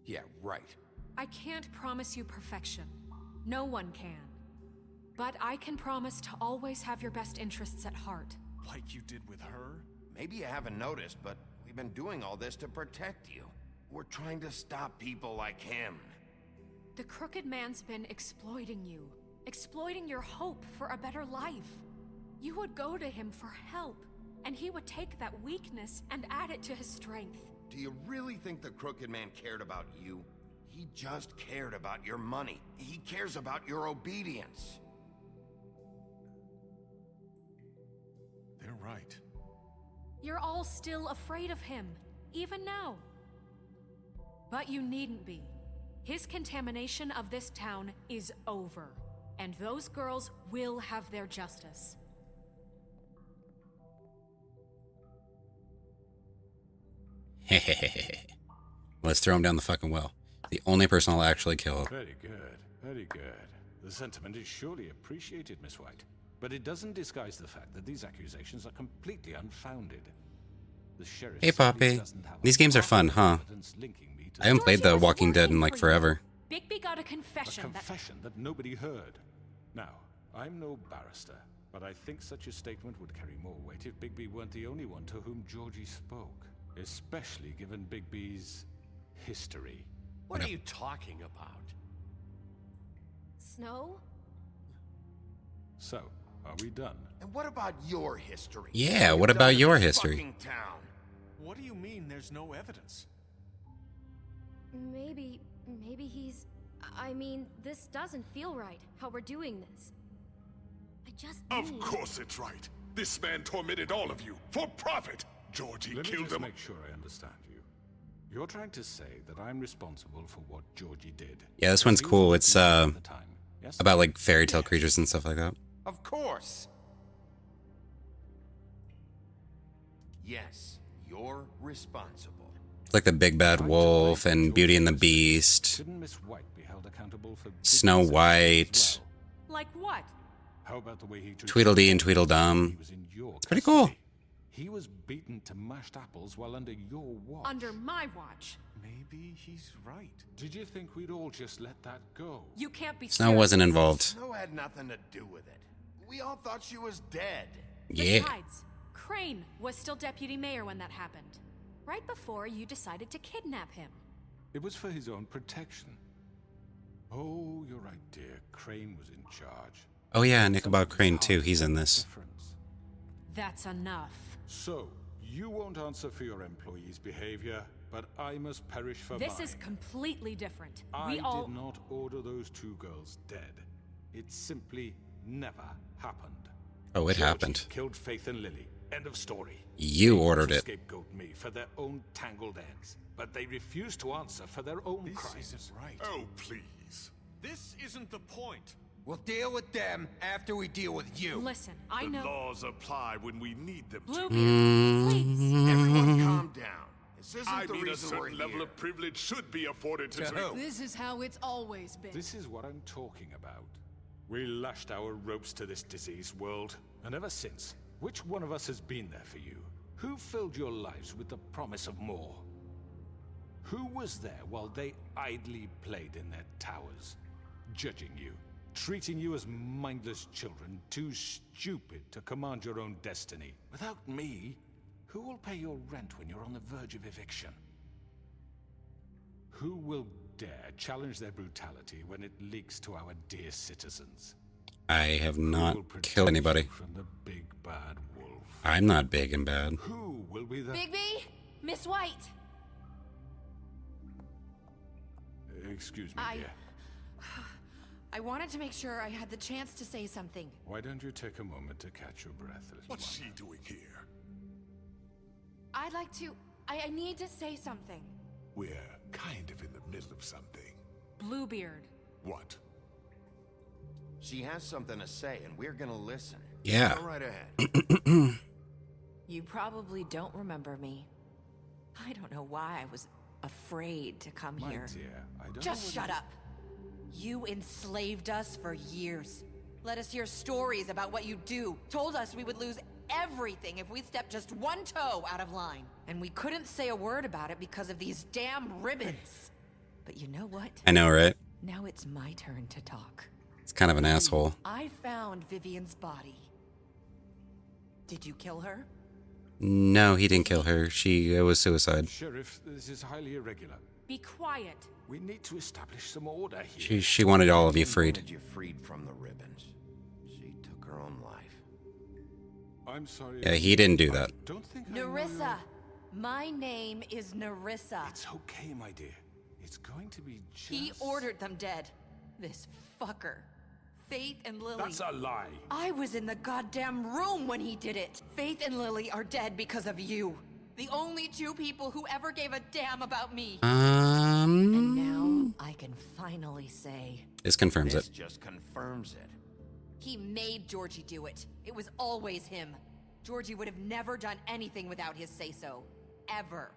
Yeah, right. I can't promise you perfection. No one can. But I can promise to always have your best interests at heart. Like you did with her? Maybe you haven't noticed, but we've been doing all this to protect you. We're trying to stop people like him. The Crooked Man's been exploiting you. Exploiting your hope for a better life. You would go to him for help, and he would take that weakness and add it to his strength. Do you really think the Crooked Man cared about you? He just cared about your money. He cares about your obedience. They're right. You're all still afraid of him, even now. But you needn't be. His contamination of this town is over, and those girls will have their justice. Let's throw him down the fucking well. The only person I'll actually kill. Very good, very good. The sentiment is surely appreciated, Miss White. But it doesn't disguise the fact that these accusations are completely unfounded. The sheriff Hey, Poppy. These games are fun, huh? I haven't played The Walking Dead in like forever. Bigby got a confession. A confession that nobody heard. Now, I'm no barrister, but I think such a statement would carry more weight if Bigby weren't the only one to whom Georgie spoke. Especially given Bigby's history. What are you talking about? Snow? So, are we done? And what about your history? Yeah, what about your history? Fucking town. What do you mean there's no evidence? Maybe he's... I mean, this doesn't feel right, how we're doing this. I just Of need... course it's right. This man tormented all of you, for profit. Georgie Let me killed just them. make sure I understand you. You're trying to say that I'm responsible for what Georgie did. Yeah, this one's cool. It's Yes? about like fairy tale creatures and stuff like that. Of course. Yes, you're responsible. It's like the Big Bad Wolf and Beauty and the Beast, Shouldn't Miss White be held accountable for Snow Bigby's White, as well? Like what? How about the way he treated Tweedledee and Tweedledum. he was in your It's pretty cool. custody? He was beaten to mashed apples while under your watch. Under my watch. Maybe he's right. Did you think we'd all just let that go? You can't be Snow wasn't involved. Snow had nothing to do with it. We all thought she was dead. Yeah. Besides, Crane was still deputy mayor when that happened. Right before you decided to kidnap him. It was for his own protection. Oh, you're right, dear. Crane was in charge. Oh yeah, Nick about Crane too. He's in this. That's enough. So, you won't answer for your employees' behavior, but I must perish for mine. This is completely different. I We all... did not order those 2 girls dead. It simply never happened. Oh, it Georgie happened. Killed Faith and Lily. End of story. You They ordered wanted to it. Scapegoat me for their own tangled ends, but they refused to answer for their own crimes. This isn't right. Oh, please. This isn't the point. We'll deal with them after we deal with you. Listen, I The know... laws apply when we need them to. Bluebeard, please. Everyone calm down. This isn't I the mean, a reason we're certain level here. of privilege should be afforded to... This is how it's always been. This is what I'm talking about. We lashed our ropes to this diseased world, and ever since, which one of us has been there for you? Who filled your lives with the promise of more? Who was there while they idly played in their towers, judging you, treating you as mindless children, too stupid to command your own destiny? Without me, who will pay your rent when you're on the verge of eviction? Who will dare challenge their brutality when it leaks to our dear citizens? I have Who will not protect killed anybody. you from the big bad wolf? I'm not big and bad. Who will be the... Bigby? Miss White! Excuse me, dear. I wanted to make sure I had the chance to say something. Why don't you take a moment to catch your breath, little What's one? she doing here? I'd like to... I need to say something. We're kind of in the middle of something. Bluebeard. What? She has something to say, and we're gonna listen. Yeah. Go right ahead. You probably don't remember me. I don't know why I was afraid to come My here. dear, I don't Just know what shut up. You enslaved us for years. Let us hear stories about what you do. Told us we would lose everything if we stepped just one toe out of line. And we couldn't say a word about it because of these damn ribbons. But you know what? I know, right? Now it's my turn to talk. It's kind of an asshole. I found Vivian's body. Did you kill her? No, he didn't kill her. It was suicide. Sheriff, this is highly irregular. Be quiet. We need to establish some order here. She wanted all of you She freed. wanted you freed from the ribbons. She took her own life. I'm sorry. Yeah, he didn't do that. Don't think I know Nerissa. My name is Nerissa. It's okay, my dear. It's going to be just... He ordered them dead. This fucker. Faith and Lily. That's a lie. I was in the goddamn room when he did it. Faith and Lily are dead because of you. The only 2 people who ever gave a damn about me. And now I can finally say... This confirms This it. just confirms it. He made Georgie do it. It was always him. Georgie would have never done anything without his say-so. Ever.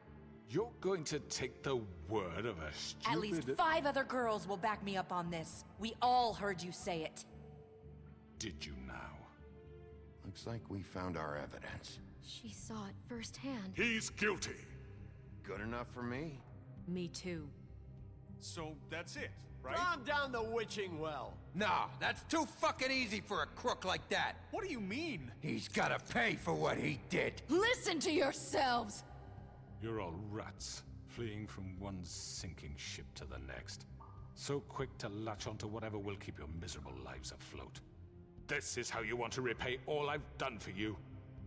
You're going to take the word of a stupid... At least 5 other girls will back me up on this. We all heard you say it. Did you now? Looks like we found our evidence. She saw it firsthand. He's guilty. Good enough for me. Me too. So that's it, right? Calm down the witching well. Nah, that's too fucking easy for a crook like that. What do you mean? He's gotta pay for what he did. Listen to yourselves! You're all rats, fleeing from one sinking ship to the next. So quick to latch onto whatever will keep your miserable lives afloat. This is how you want to repay all I've done for you.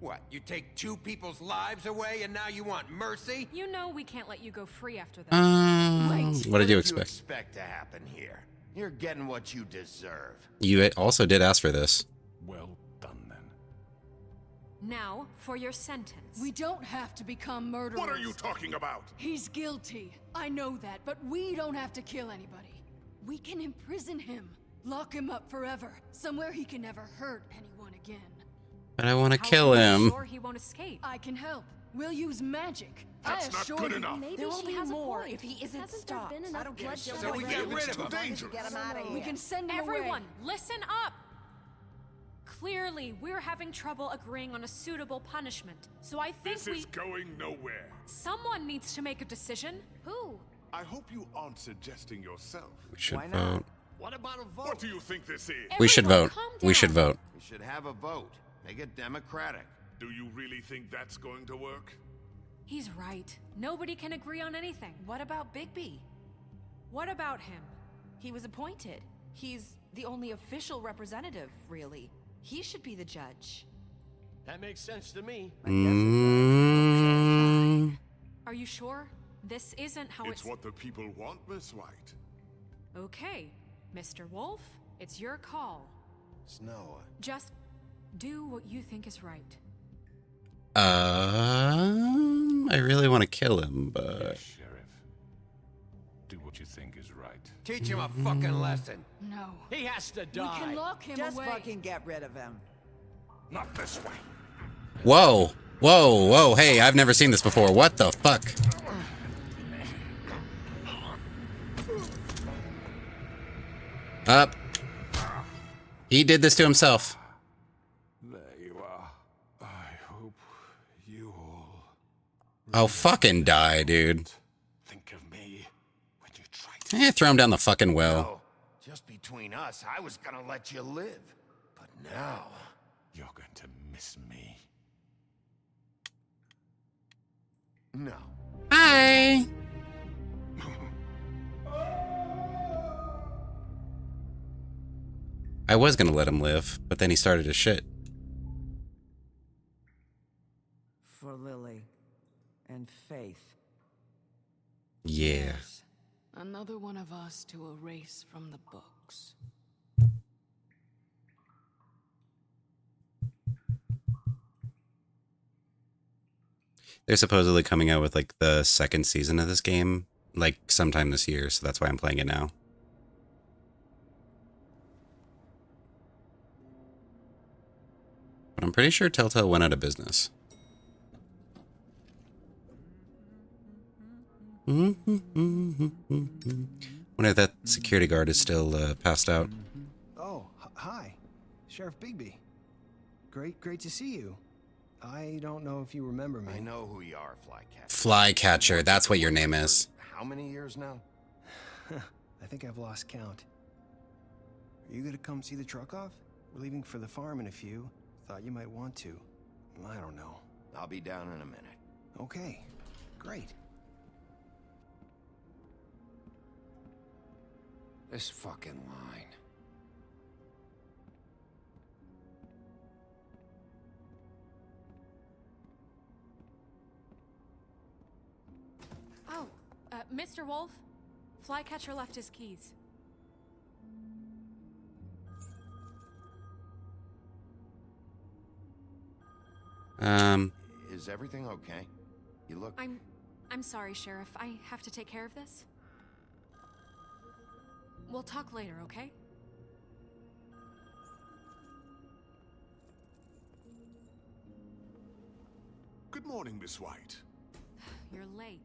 What, you take 2 people's lives away and now you want mercy? You know we can't let you go free after that. What did you You expect? expect to happen here? You're getting what you deserve. You also did ask for this. Well done, then. Now, for your sentence. We don't have to become murderers. What are you talking about? He's guilty. I know that, but we don't have to kill anybody. We can imprison him. Lock him up forever. Somewhere he can never hurt anyone again. But I want to How kill are you him. sure he won't escape? I can help. We'll use magic. That's I not assure good you. enough. Maybe There will she be has more a point. if he isn't Hasn't stopped. there been enough I don't give a bloodshed shit So we already? get rid It's of too him. dangerous. Get him out of here. We can send him Everyone, away. listen up! Clearly, we're having trouble agreeing on a suitable punishment. So I think This is going nowhere. Someone needs to make a decision. Who? I hope you aren't suggesting yourself. We should vote. What about a vote? What do you think this is? We should vote. We should vote. We should have a vote. Make it democratic. Do you really think that's going to work? He's right. Nobody can agree on anything. What about Bigby? What about him? He was appointed. He's the only official representative, really. He should be the judge. That makes sense to me. Are you sure? This isn't how It's what the people want, Miss White. Okay, Mr. Wolf, it's your call. Snow. Just do what you think is right. I really want to kill him, but... Sheriff. Do what you think is right. Teach him a fucking lesson. No. He has to die. We can lock him Just away. fucking get rid of him. Not this way. Whoa! Whoa, whoa, hey, I've never seen this before. What the fuck? Up. He did this to himself. There you are. I hope you all... Oh, fucking die, dude. Think of me when you try Eh, throw him down the fucking well. Just between us, I was gonna let you live. But now... You're going to miss me. No. Hi. I was gonna let him live, but then he started his shit. For Lily and Faith. Yeah. Another one of us to erase from the books. They're supposedly coming out with like the second season of this game, like sometime this year, so that's why I'm playing it now. But I'm pretty sure Telltale went out of business. Wonder if that security guard is still passed out. Oh, hi. Sheriff Bigby. Great to see you. I don't know if you remember me. I know who you are, Flycatcher. Flycatcher, that's what your name is. How many years now? I think I've lost count. Are you gonna come see the truck off? We're leaving for the farm in a few. Thought you might want to. I don't know. I'll be down in a minute. Okay, great. This fucking line. Oh, Mr. Wolf, Flycatcher left his keys. Is everything okay? You look... I'm sorry, Sheriff. I have to take care of this. We'll talk later, okay? Good morning, Miss White. You're late.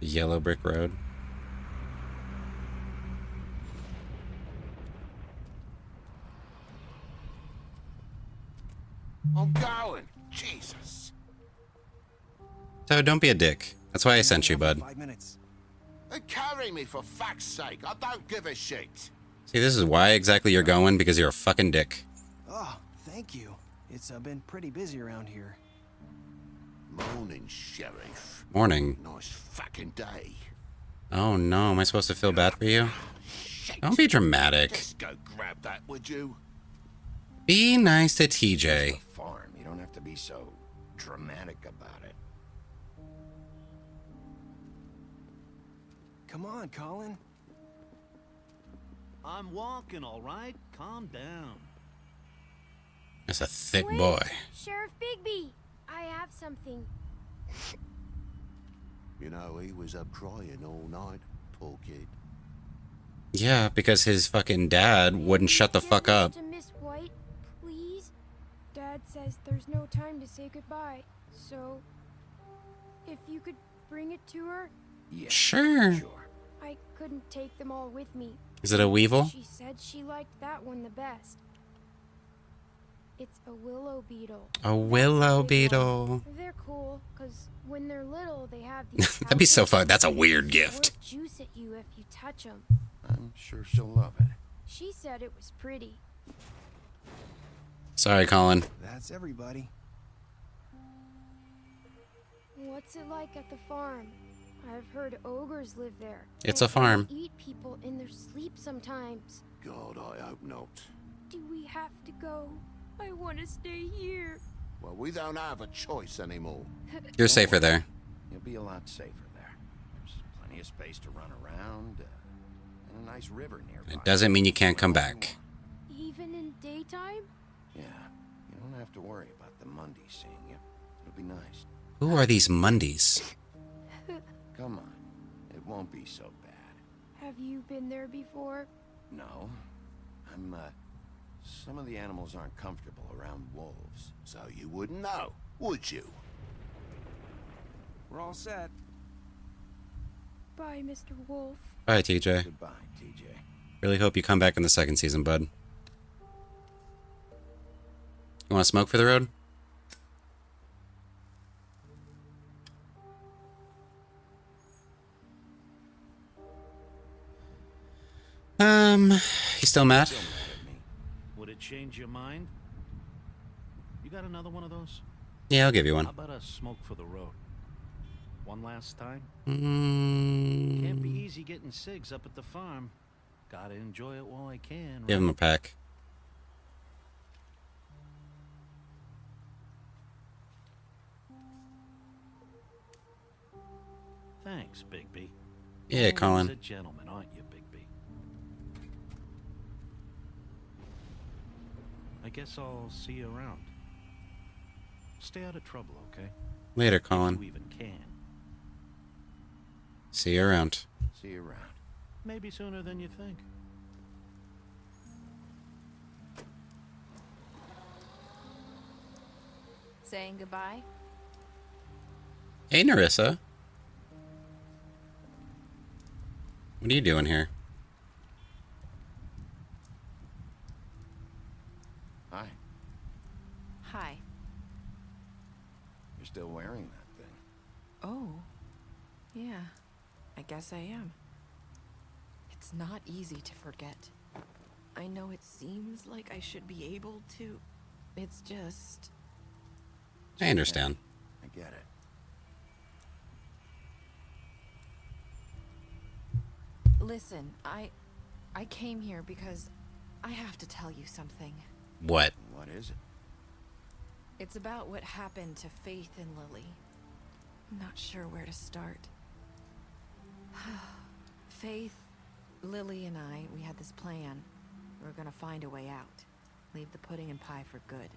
Yellow brick road. I'm going. Jesus. So don't be a dick. That's why I sent you, bud. 5 minutes. Carry me, for fuck's sake. I don't give a shit. See, this is why exactly you're going, because you're a fucking dick. Oh, thank you. It's been pretty busy around here. Morning, Sheriff. Morning. Nice fucking day. Oh no, am I supposed to feel bad for you? Don't be dramatic. Just go grab that, would you? Be nice to TJ. Farm. You don't have to be so dramatic about it. Come on, Colin. I'm walking, all right? Calm down. That's a thick Wait, boy. Sheriff Bigby, I have something. You know, he was up crying all night, poor kid. Yeah, because his fucking dad wouldn't shut the fuck up. To Miss White, please? Dad says there's no time to say goodbye, so if you could bring it to her? Yeah. Sure. I couldn't take them all with me. Is it a weevil? She said she liked that one the best. It's a willow beetle. A willow beetle. They're cool, because when they're little, they have these... That'd be so fun. That's a weird gift. Juice at you if you touch them. I'm sure she'll love it. She said it was pretty. Sorry, Colin. That's everybody. What's it like at the farm? I've heard ogres live there. It's a and farm. they eat people in their sleep sometimes. God, I hope not. Do we have to go? I want to stay here. Well, we don't have a choice anymore. You're safer there. You'll be a lot safer there. There's plenty of space to run around, and a nice river nearby. It doesn't mean you can't come back. Even in daytime? Yeah, you don't have to worry about the Mondays seeing you. It'll be nice. Who are these Mundies? Come on, it won't be so bad. Have you been there before? No, some of the animals aren't comfortable around wolves, so you wouldn't know, would you? We're all set. Bye, Mr. Wolf. Bye, TJ. Goodbye, TJ. Really hope you come back in the second season, bud. You want to smoke for the road? You still mad? Would it change your mind? You got another one of those? Yeah, I'll give you one. How about a smoke for the road? One last time? Mm. Can't be easy getting cigs up at the farm. Gotta enjoy it while I can. Give him a pack. Thanks, Bigby. Yeah, Colin. You're a gentleman, aren't you, Bigby? I guess I'll see you around. Stay out of trouble, okay? Later, If Colin. you even can. See you around. See you around. Maybe sooner than you think. Saying goodbye? Hey, Narissa. What are you doing here? Hi. Hi. You're still wearing that thing. Oh. Yeah. I guess I am. It's not easy to forget. I know it seems like I should be able to. It's just... I understand. I get it. Listen, I came here because I have to tell you something. What? What is it? It's about what happened to Faith and Lily. I'm not sure where to start. Faith, Lily, and I, we had this plan. We were gonna find a way out. Leave the pudding and pie for good.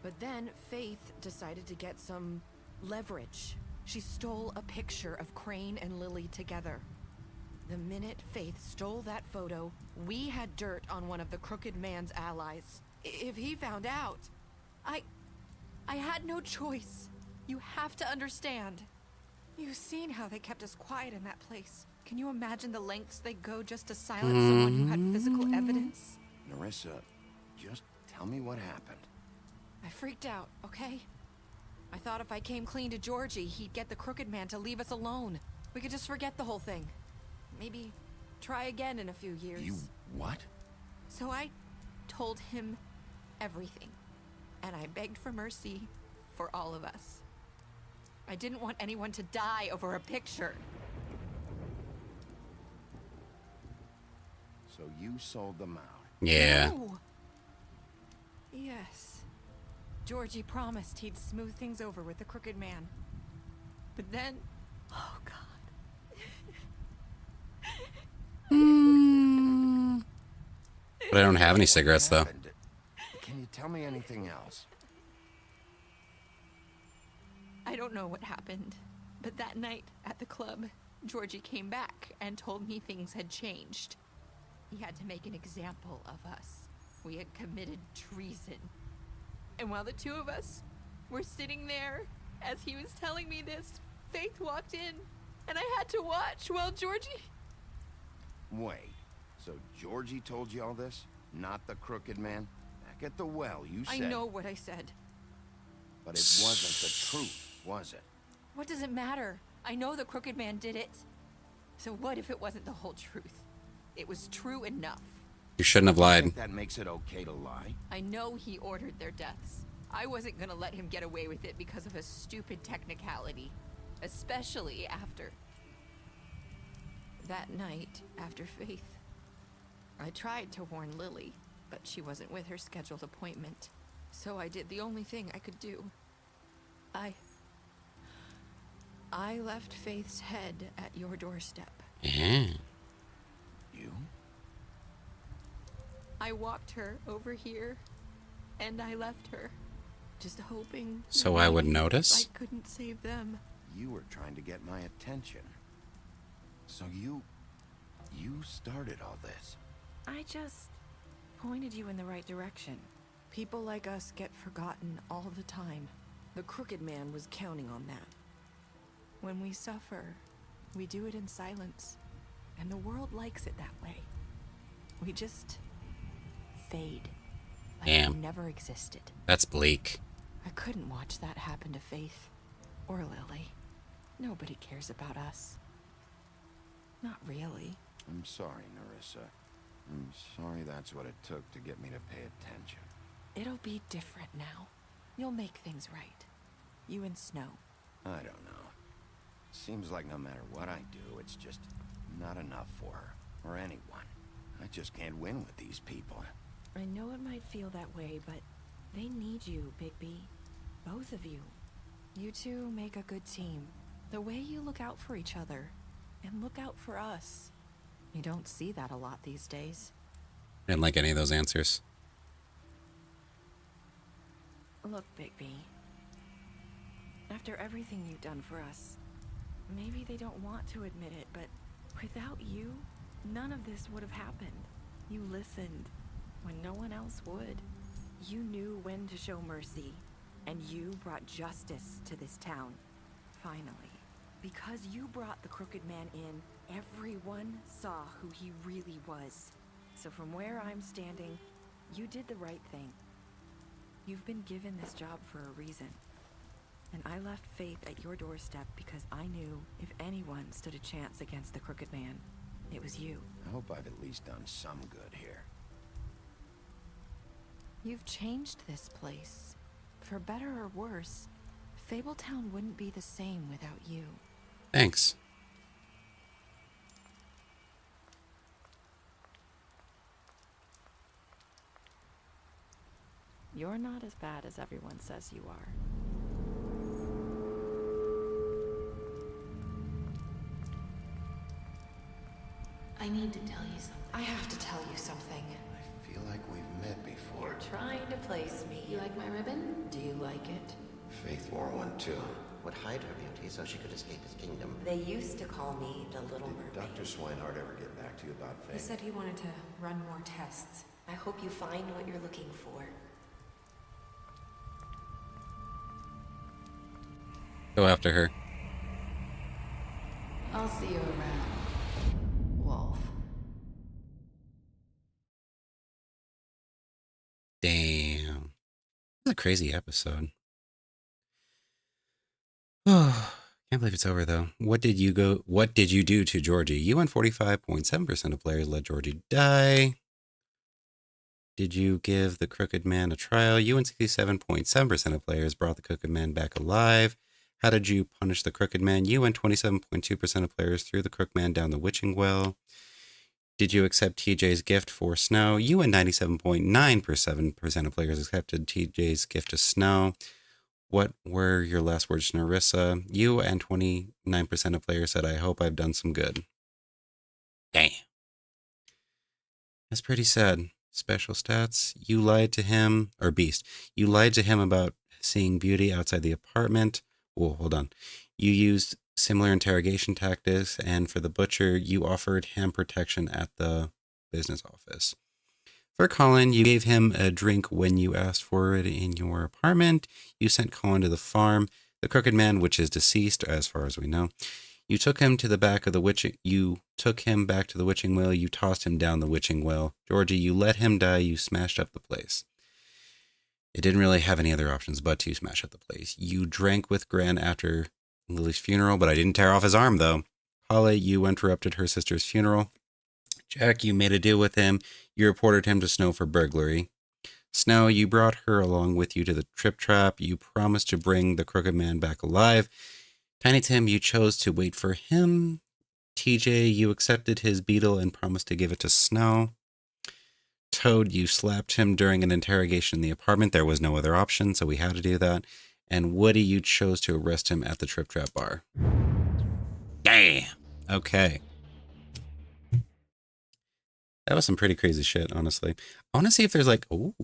But then Faith decided to get some leverage. She stole a picture of Crane and Lily together. The minute Faith stole that photo, we had dirt on one of the Crooked Man's allies. If he found out, I had no choice. You have to understand. You've seen how they kept us quiet in that place. Can you imagine the lengths they go just to silence someone who had physical evidence? Narissa, just tell me what happened. I freaked out, okay? I thought if I came clean to Georgie, he'd get the Crooked Man to leave us alone. We could just forget the whole thing. Maybe try again in a few years. You what? So I told him everything. And I begged for mercy for all of us. I didn't want anyone to die over a picture. So you sold them out? Yeah. No. Yes. Georgie promised he'd smooth things over with the Crooked Man. But then... Oh, God. But I don't have any cigarettes, though. Can you tell me anything else? I don't know what happened. But that night at the club, Georgie came back and told me things had changed. He had to make an example of us. We had committed treason. And while the two of us were sitting there, as he was telling me this, Faith walked in, and I had to watch while Georgie... Wait, so Georgie told you all this? Not the crooked man? Back at the well, you said... I know what I said. But it wasn't the truth, was it? What does it matter? I know the crooked man did it. So what if it wasn't the whole truth? It was true enough. You shouldn't have lied. Think that makes it okay to lie? I know he ordered their deaths. I wasn't gonna let him get away with it because of a stupid technicality. Especially after... That night, after Faith, I tried to warn Lily, but she wasn't with her scheduled appointment. So I did the only thing I could do. I left Faith's head at your doorstep. Yeah. You? I walked her over here, and I left her. Just hoping... So I would notice? I couldn't save them. You were trying to get my attention. So you started all this. I just pointed you in the right direction. People like us get forgotten all the time. The crooked man was counting on that. When we suffer, we do it in silence. And the world likes it that way. We just fade. Like Damn. we never existed. That's bleak. I couldn't watch that happen to Faith. Or Lily. Nobody cares about us. Not really. I'm sorry, Nerissa. I'm sorry that's what it took to get me to pay attention. It'll be different now. You'll make things right. You and Snow. I don't know. Seems like no matter what I do, it's just not enough for her, or anyone. I just can't win with these people. I know it might feel that way, but they need you, Bigby. Both of you. You two make a good team. The way you look out for each other, and look out for us. You don't see that a lot these days. I didn't like any of those answers. Look, Bigby. After everything you've done for us, maybe they don't want to admit it, but without you, none of this would have happened. You listened when no one else would. You knew when to show mercy, and you brought justice to this town. Finally. Because you brought the crooked man in, everyone saw who he really was. So from where I'm standing, you did the right thing. You've been given this job for a reason. And I left Faith at your doorstep because I knew if anyone stood a chance against the crooked man, it was you. I hope I've at least done some good here. You've changed this place. For better or worse, Fabletown wouldn't be the same without you. Thanks. You're not as bad as everyone says you are. I need to tell you something. I have to tell you something. I feel like we've met before. You're trying to place me. You like my ribbon? Do you like it? Faith wore one too. Would hide her beauty so she could escape his kingdom. They used to call me the Little Mermaid. Dr. Swinehart ever get back to you about Faith? He said he wanted to run more tests. I hope you find what you're looking for. Go after her. I'll see you around, Wolf. Damn. This is a crazy episode. Oh, can't believe it's over though. What did you do to Georgie? You and 45.7% of players let Georgie die. Did you give the crooked man a trial? You and 67.7% of players brought the crooked man back alive. How did you punish the crooked man? You and 27.2% of players threw the crooked man down the witching well. Did you accept TJ's gift for Snow? You and 97.9% of players accepted TJ's gift to Snow. What were your last words to Nerissa? You and 29% of players said, I hope I've done some good. Damn. That's pretty sad. Special stats. You lied to him, or Beast. You lied to him about seeing beauty outside the apartment. Whoa, hold on. You used similar interrogation tactics, and for the butcher, you offered him protection at the business office. For Colin, you gave him a drink when you asked for it in your apartment. You sent Colin to the farm. The crooked man, which is deceased as far as we know. You took him to the back of the witching. You took him back to the witching well. You tossed him down the witching well. Georgie, you let him die. You smashed up the place. It didn't really have any other options but to smash up the place. You drank with Gran after Lily's funeral, but I didn't tear off his arm, though. Holly, you interrupted her sister's funeral. Jack, you made a deal with him. You reported him to Snow for burglary. Snow, you brought her along with you to the trip trap. You promised to bring the crooked man back alive. Tiny Tim, you chose to wait for him. TJ, you accepted his beetle and promised to give it to Snow. Toad, you slapped him during an interrogation in the apartment. There was no other option, so we had to do that. And Woody, you chose to arrest him at the Trip Trap bar. Damn. Okay. That was some pretty crazy shit, honestly. I want to see if there's like, ooh.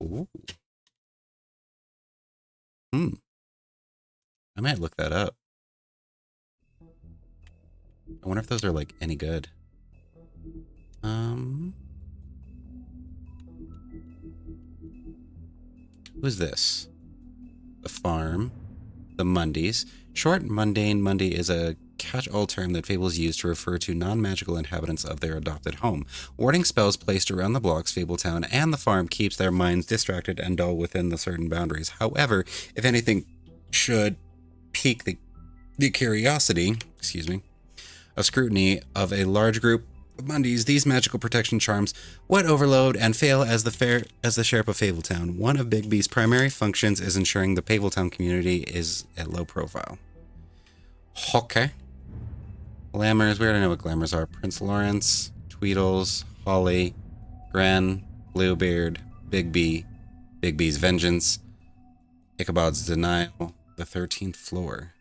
Ooh. I might look that up. I wonder if those are like any good. Who's this? The farm. The Mundies. Short, mundane Mundy is a catch-all term that fables use to refer to non-magical inhabitants of their adopted home. Warding spells placed around the blocks, Fabletown, and the farm keeps their minds distracted and dull within the certain boundaries. However, if anything should pique the curiosity, of scrutiny of a large group of Mundies, these magical protection charms would overload and fail as the Sheriff of Fabletown. One of Bigby's primary functions is ensuring the Fabletown community is at low profile. Okay. Glamours, we already know what glamours are. Prince Lawrence, Tweedles, Holly, Gran, Bluebeard, Bigby, Bigby's Vengeance, Ichabod's Denial, the 13th floor.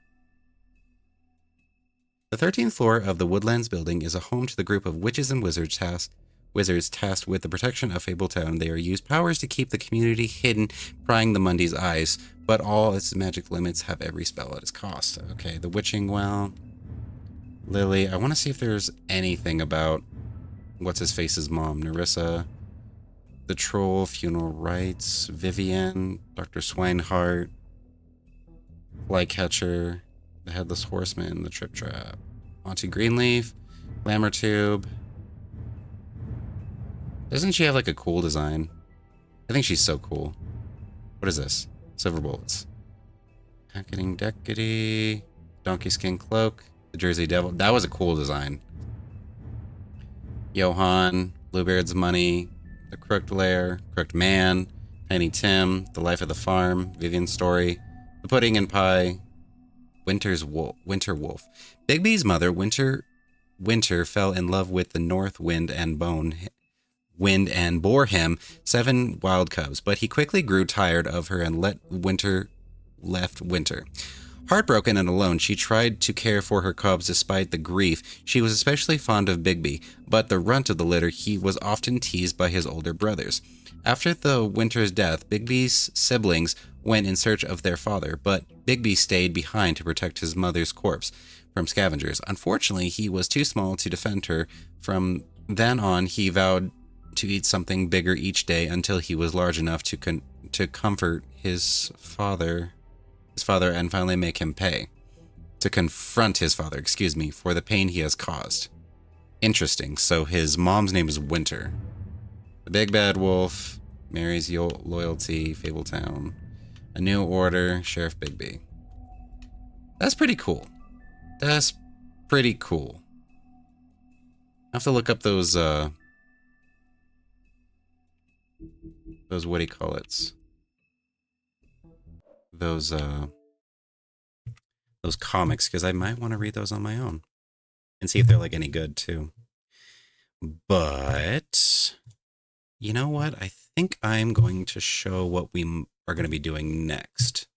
The 13th floor of the Woodlands building is a home to the group of witches and wizards tasked with the protection of Fabletown. They are used powers to keep the community hidden, prying the Mundy's eyes, but all its magic limits have every spell at its cost. Okay, the Witching Well. Lily, I want to see if there's anything about what's-his-face's mom. Nerissa, the Troll, Funeral Rites, Vivian, Dr. Swinehart, Flycatcher, the Headless Horseman, the Trip Trap, Auntie Greenleaf, Glamour Tube. Doesn't she have like a cool design? I think she's so cool. What is this? Silver Bullets. Hacketing Deputy, Donkey Skin Cloak, the Jersey Devil. That was a cool design. Johan, Bluebeard's Money, the Crooked Lair, Crooked Man, Tiny Tim, The Life of the Farm, Vivian's Story, The Pudding and Pie, Winter Wolf. Bigby's mother, Winter, fell in love with the North Wind and bore him 7 wild cubs, but he quickly grew tired of her and left Winter. Heartbroken and alone, she tried to care for her cubs despite the grief. She was especially fond of Bigby, but the runt of the litter, he was often teased by his older brothers. After the Winter's death, Bigby's siblings went in search of their father, but Bigby stayed behind to protect his mother's corpse from scavengers. Unfortunately, he was too small to defend her. From then on, he vowed to eat something bigger each day until he was large enough to comfort his father and finally make him pay. To confront his father, for the pain he has caused. Interesting. So his mom's name is Winter. The Big Bad Wolf, Mary's Loyalty, Fabletown, A New Order, Sheriff Bigby. That's pretty cool. I have to look up those what do you call it? Those comics, because I might want to read those on my own and see if they're like any good too. But you know what? I think I'm going to show what we are going to be doing next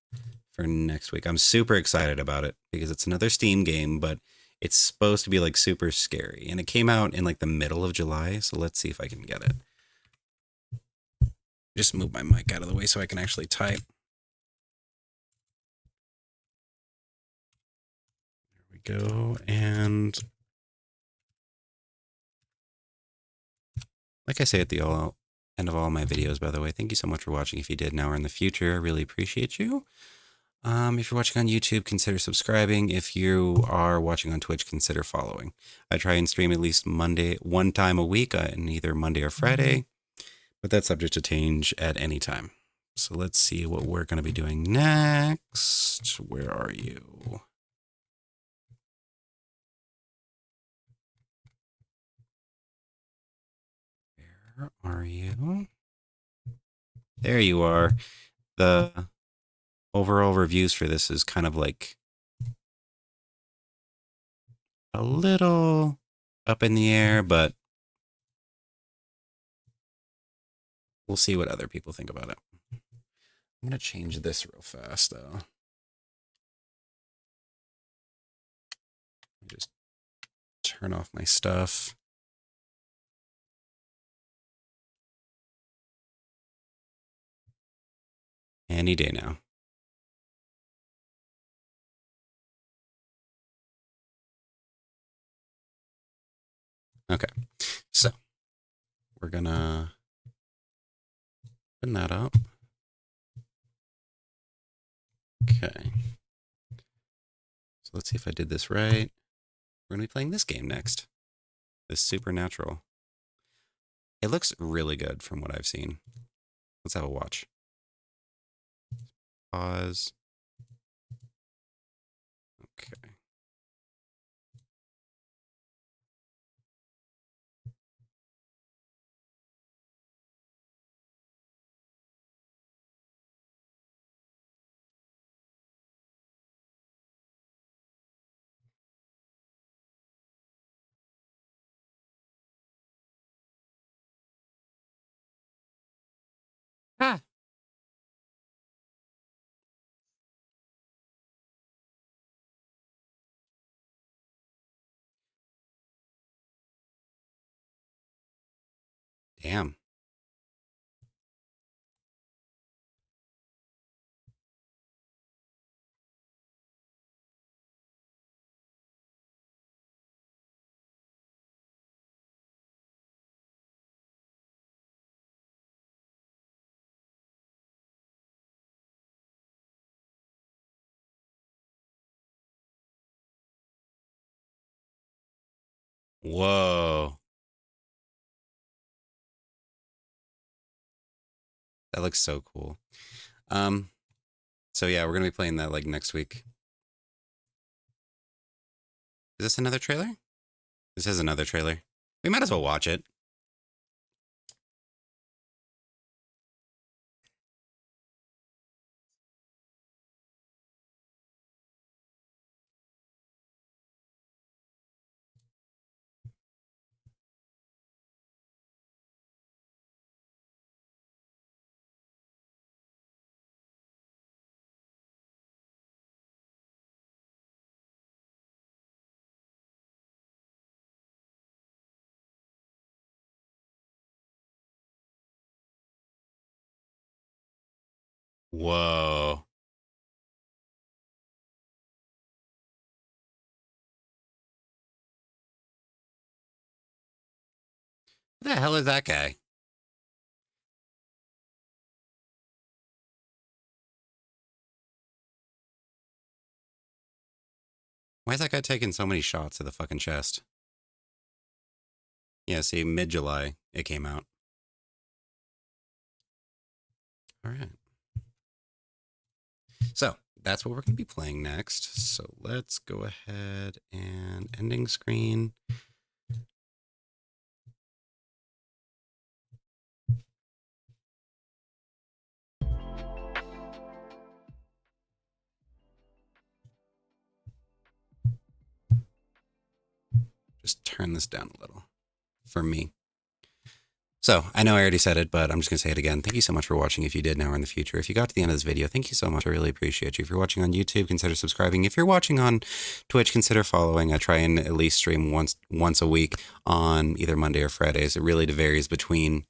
for next week. I'm super excited about it because it's another Steam game, but it's supposed to be like super scary. And it came out in like the middle of July. So let's see if I can get it. Just move my mic out of the way so I can actually type. go and, like I say at the end of all my videos, by the way, thank you so much for watching. If you did now or in the future, I really appreciate you. If you're watching on YouTube, consider subscribing. If you are watching on Twitch, consider following. I try and stream at least one time a week, on either Monday or Friday, but that's subject to change at any time. So let's see what we're going to be doing next. Where are you? Where are you? There you are. The overall reviews for this is kind of like a little up in the air, but we'll see what other people think about it. I'm going to change this real fast, though. Just turn off my stuff. Any day now. Okay, so we're gonna open that up. Okay. So let's see if I did this right. We're gonna be playing this game next. This Supernatural. It looks really good from what I've seen. Let's have a watch. Pause. Okay. Ah. Damn. Whoa. That looks so cool. So yeah, we're gonna be playing that like next week. Is this another trailer? This is another trailer. We might as well watch it. Whoa. Who the hell is that guy? Why is that guy taking so many shots of the fucking chest? Yeah, see, mid-July it came out. All right. So that's what we're going to be playing next. So let's go ahead and ending screen. Just turn this down a little for me. So I know I already said it, but I'm just going to say it again. Thank you so much for watching. If you did now or in the future, if you got to the end of this video, thank you so much. I really appreciate you. If you're watching on YouTube, consider subscribing. If you're watching on Twitch, consider following. I try and at least stream once a week on either Monday or Fridays. It really varies between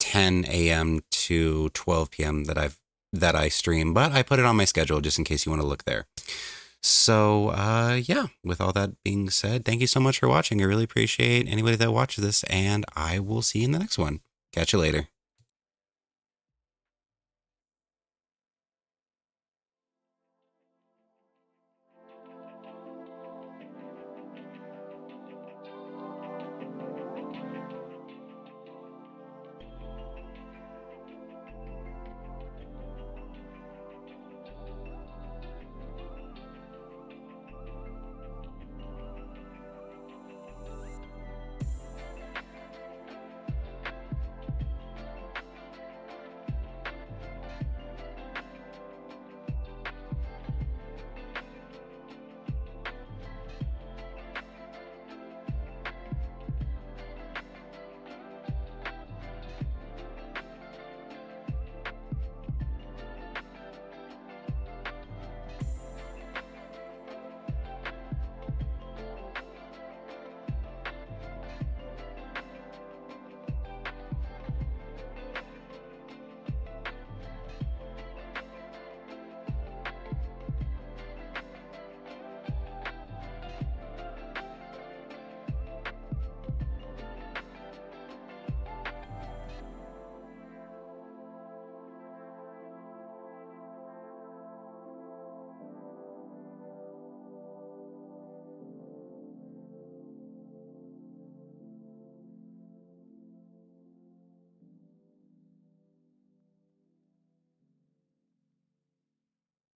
10 a.m. to 12 p.m. that I stream, but I put it on my schedule just in case you want to look there. So, yeah, with all that being said, thank you so much for watching. I really appreciate anybody that watches this, and I will see you in the next one. Catch you later.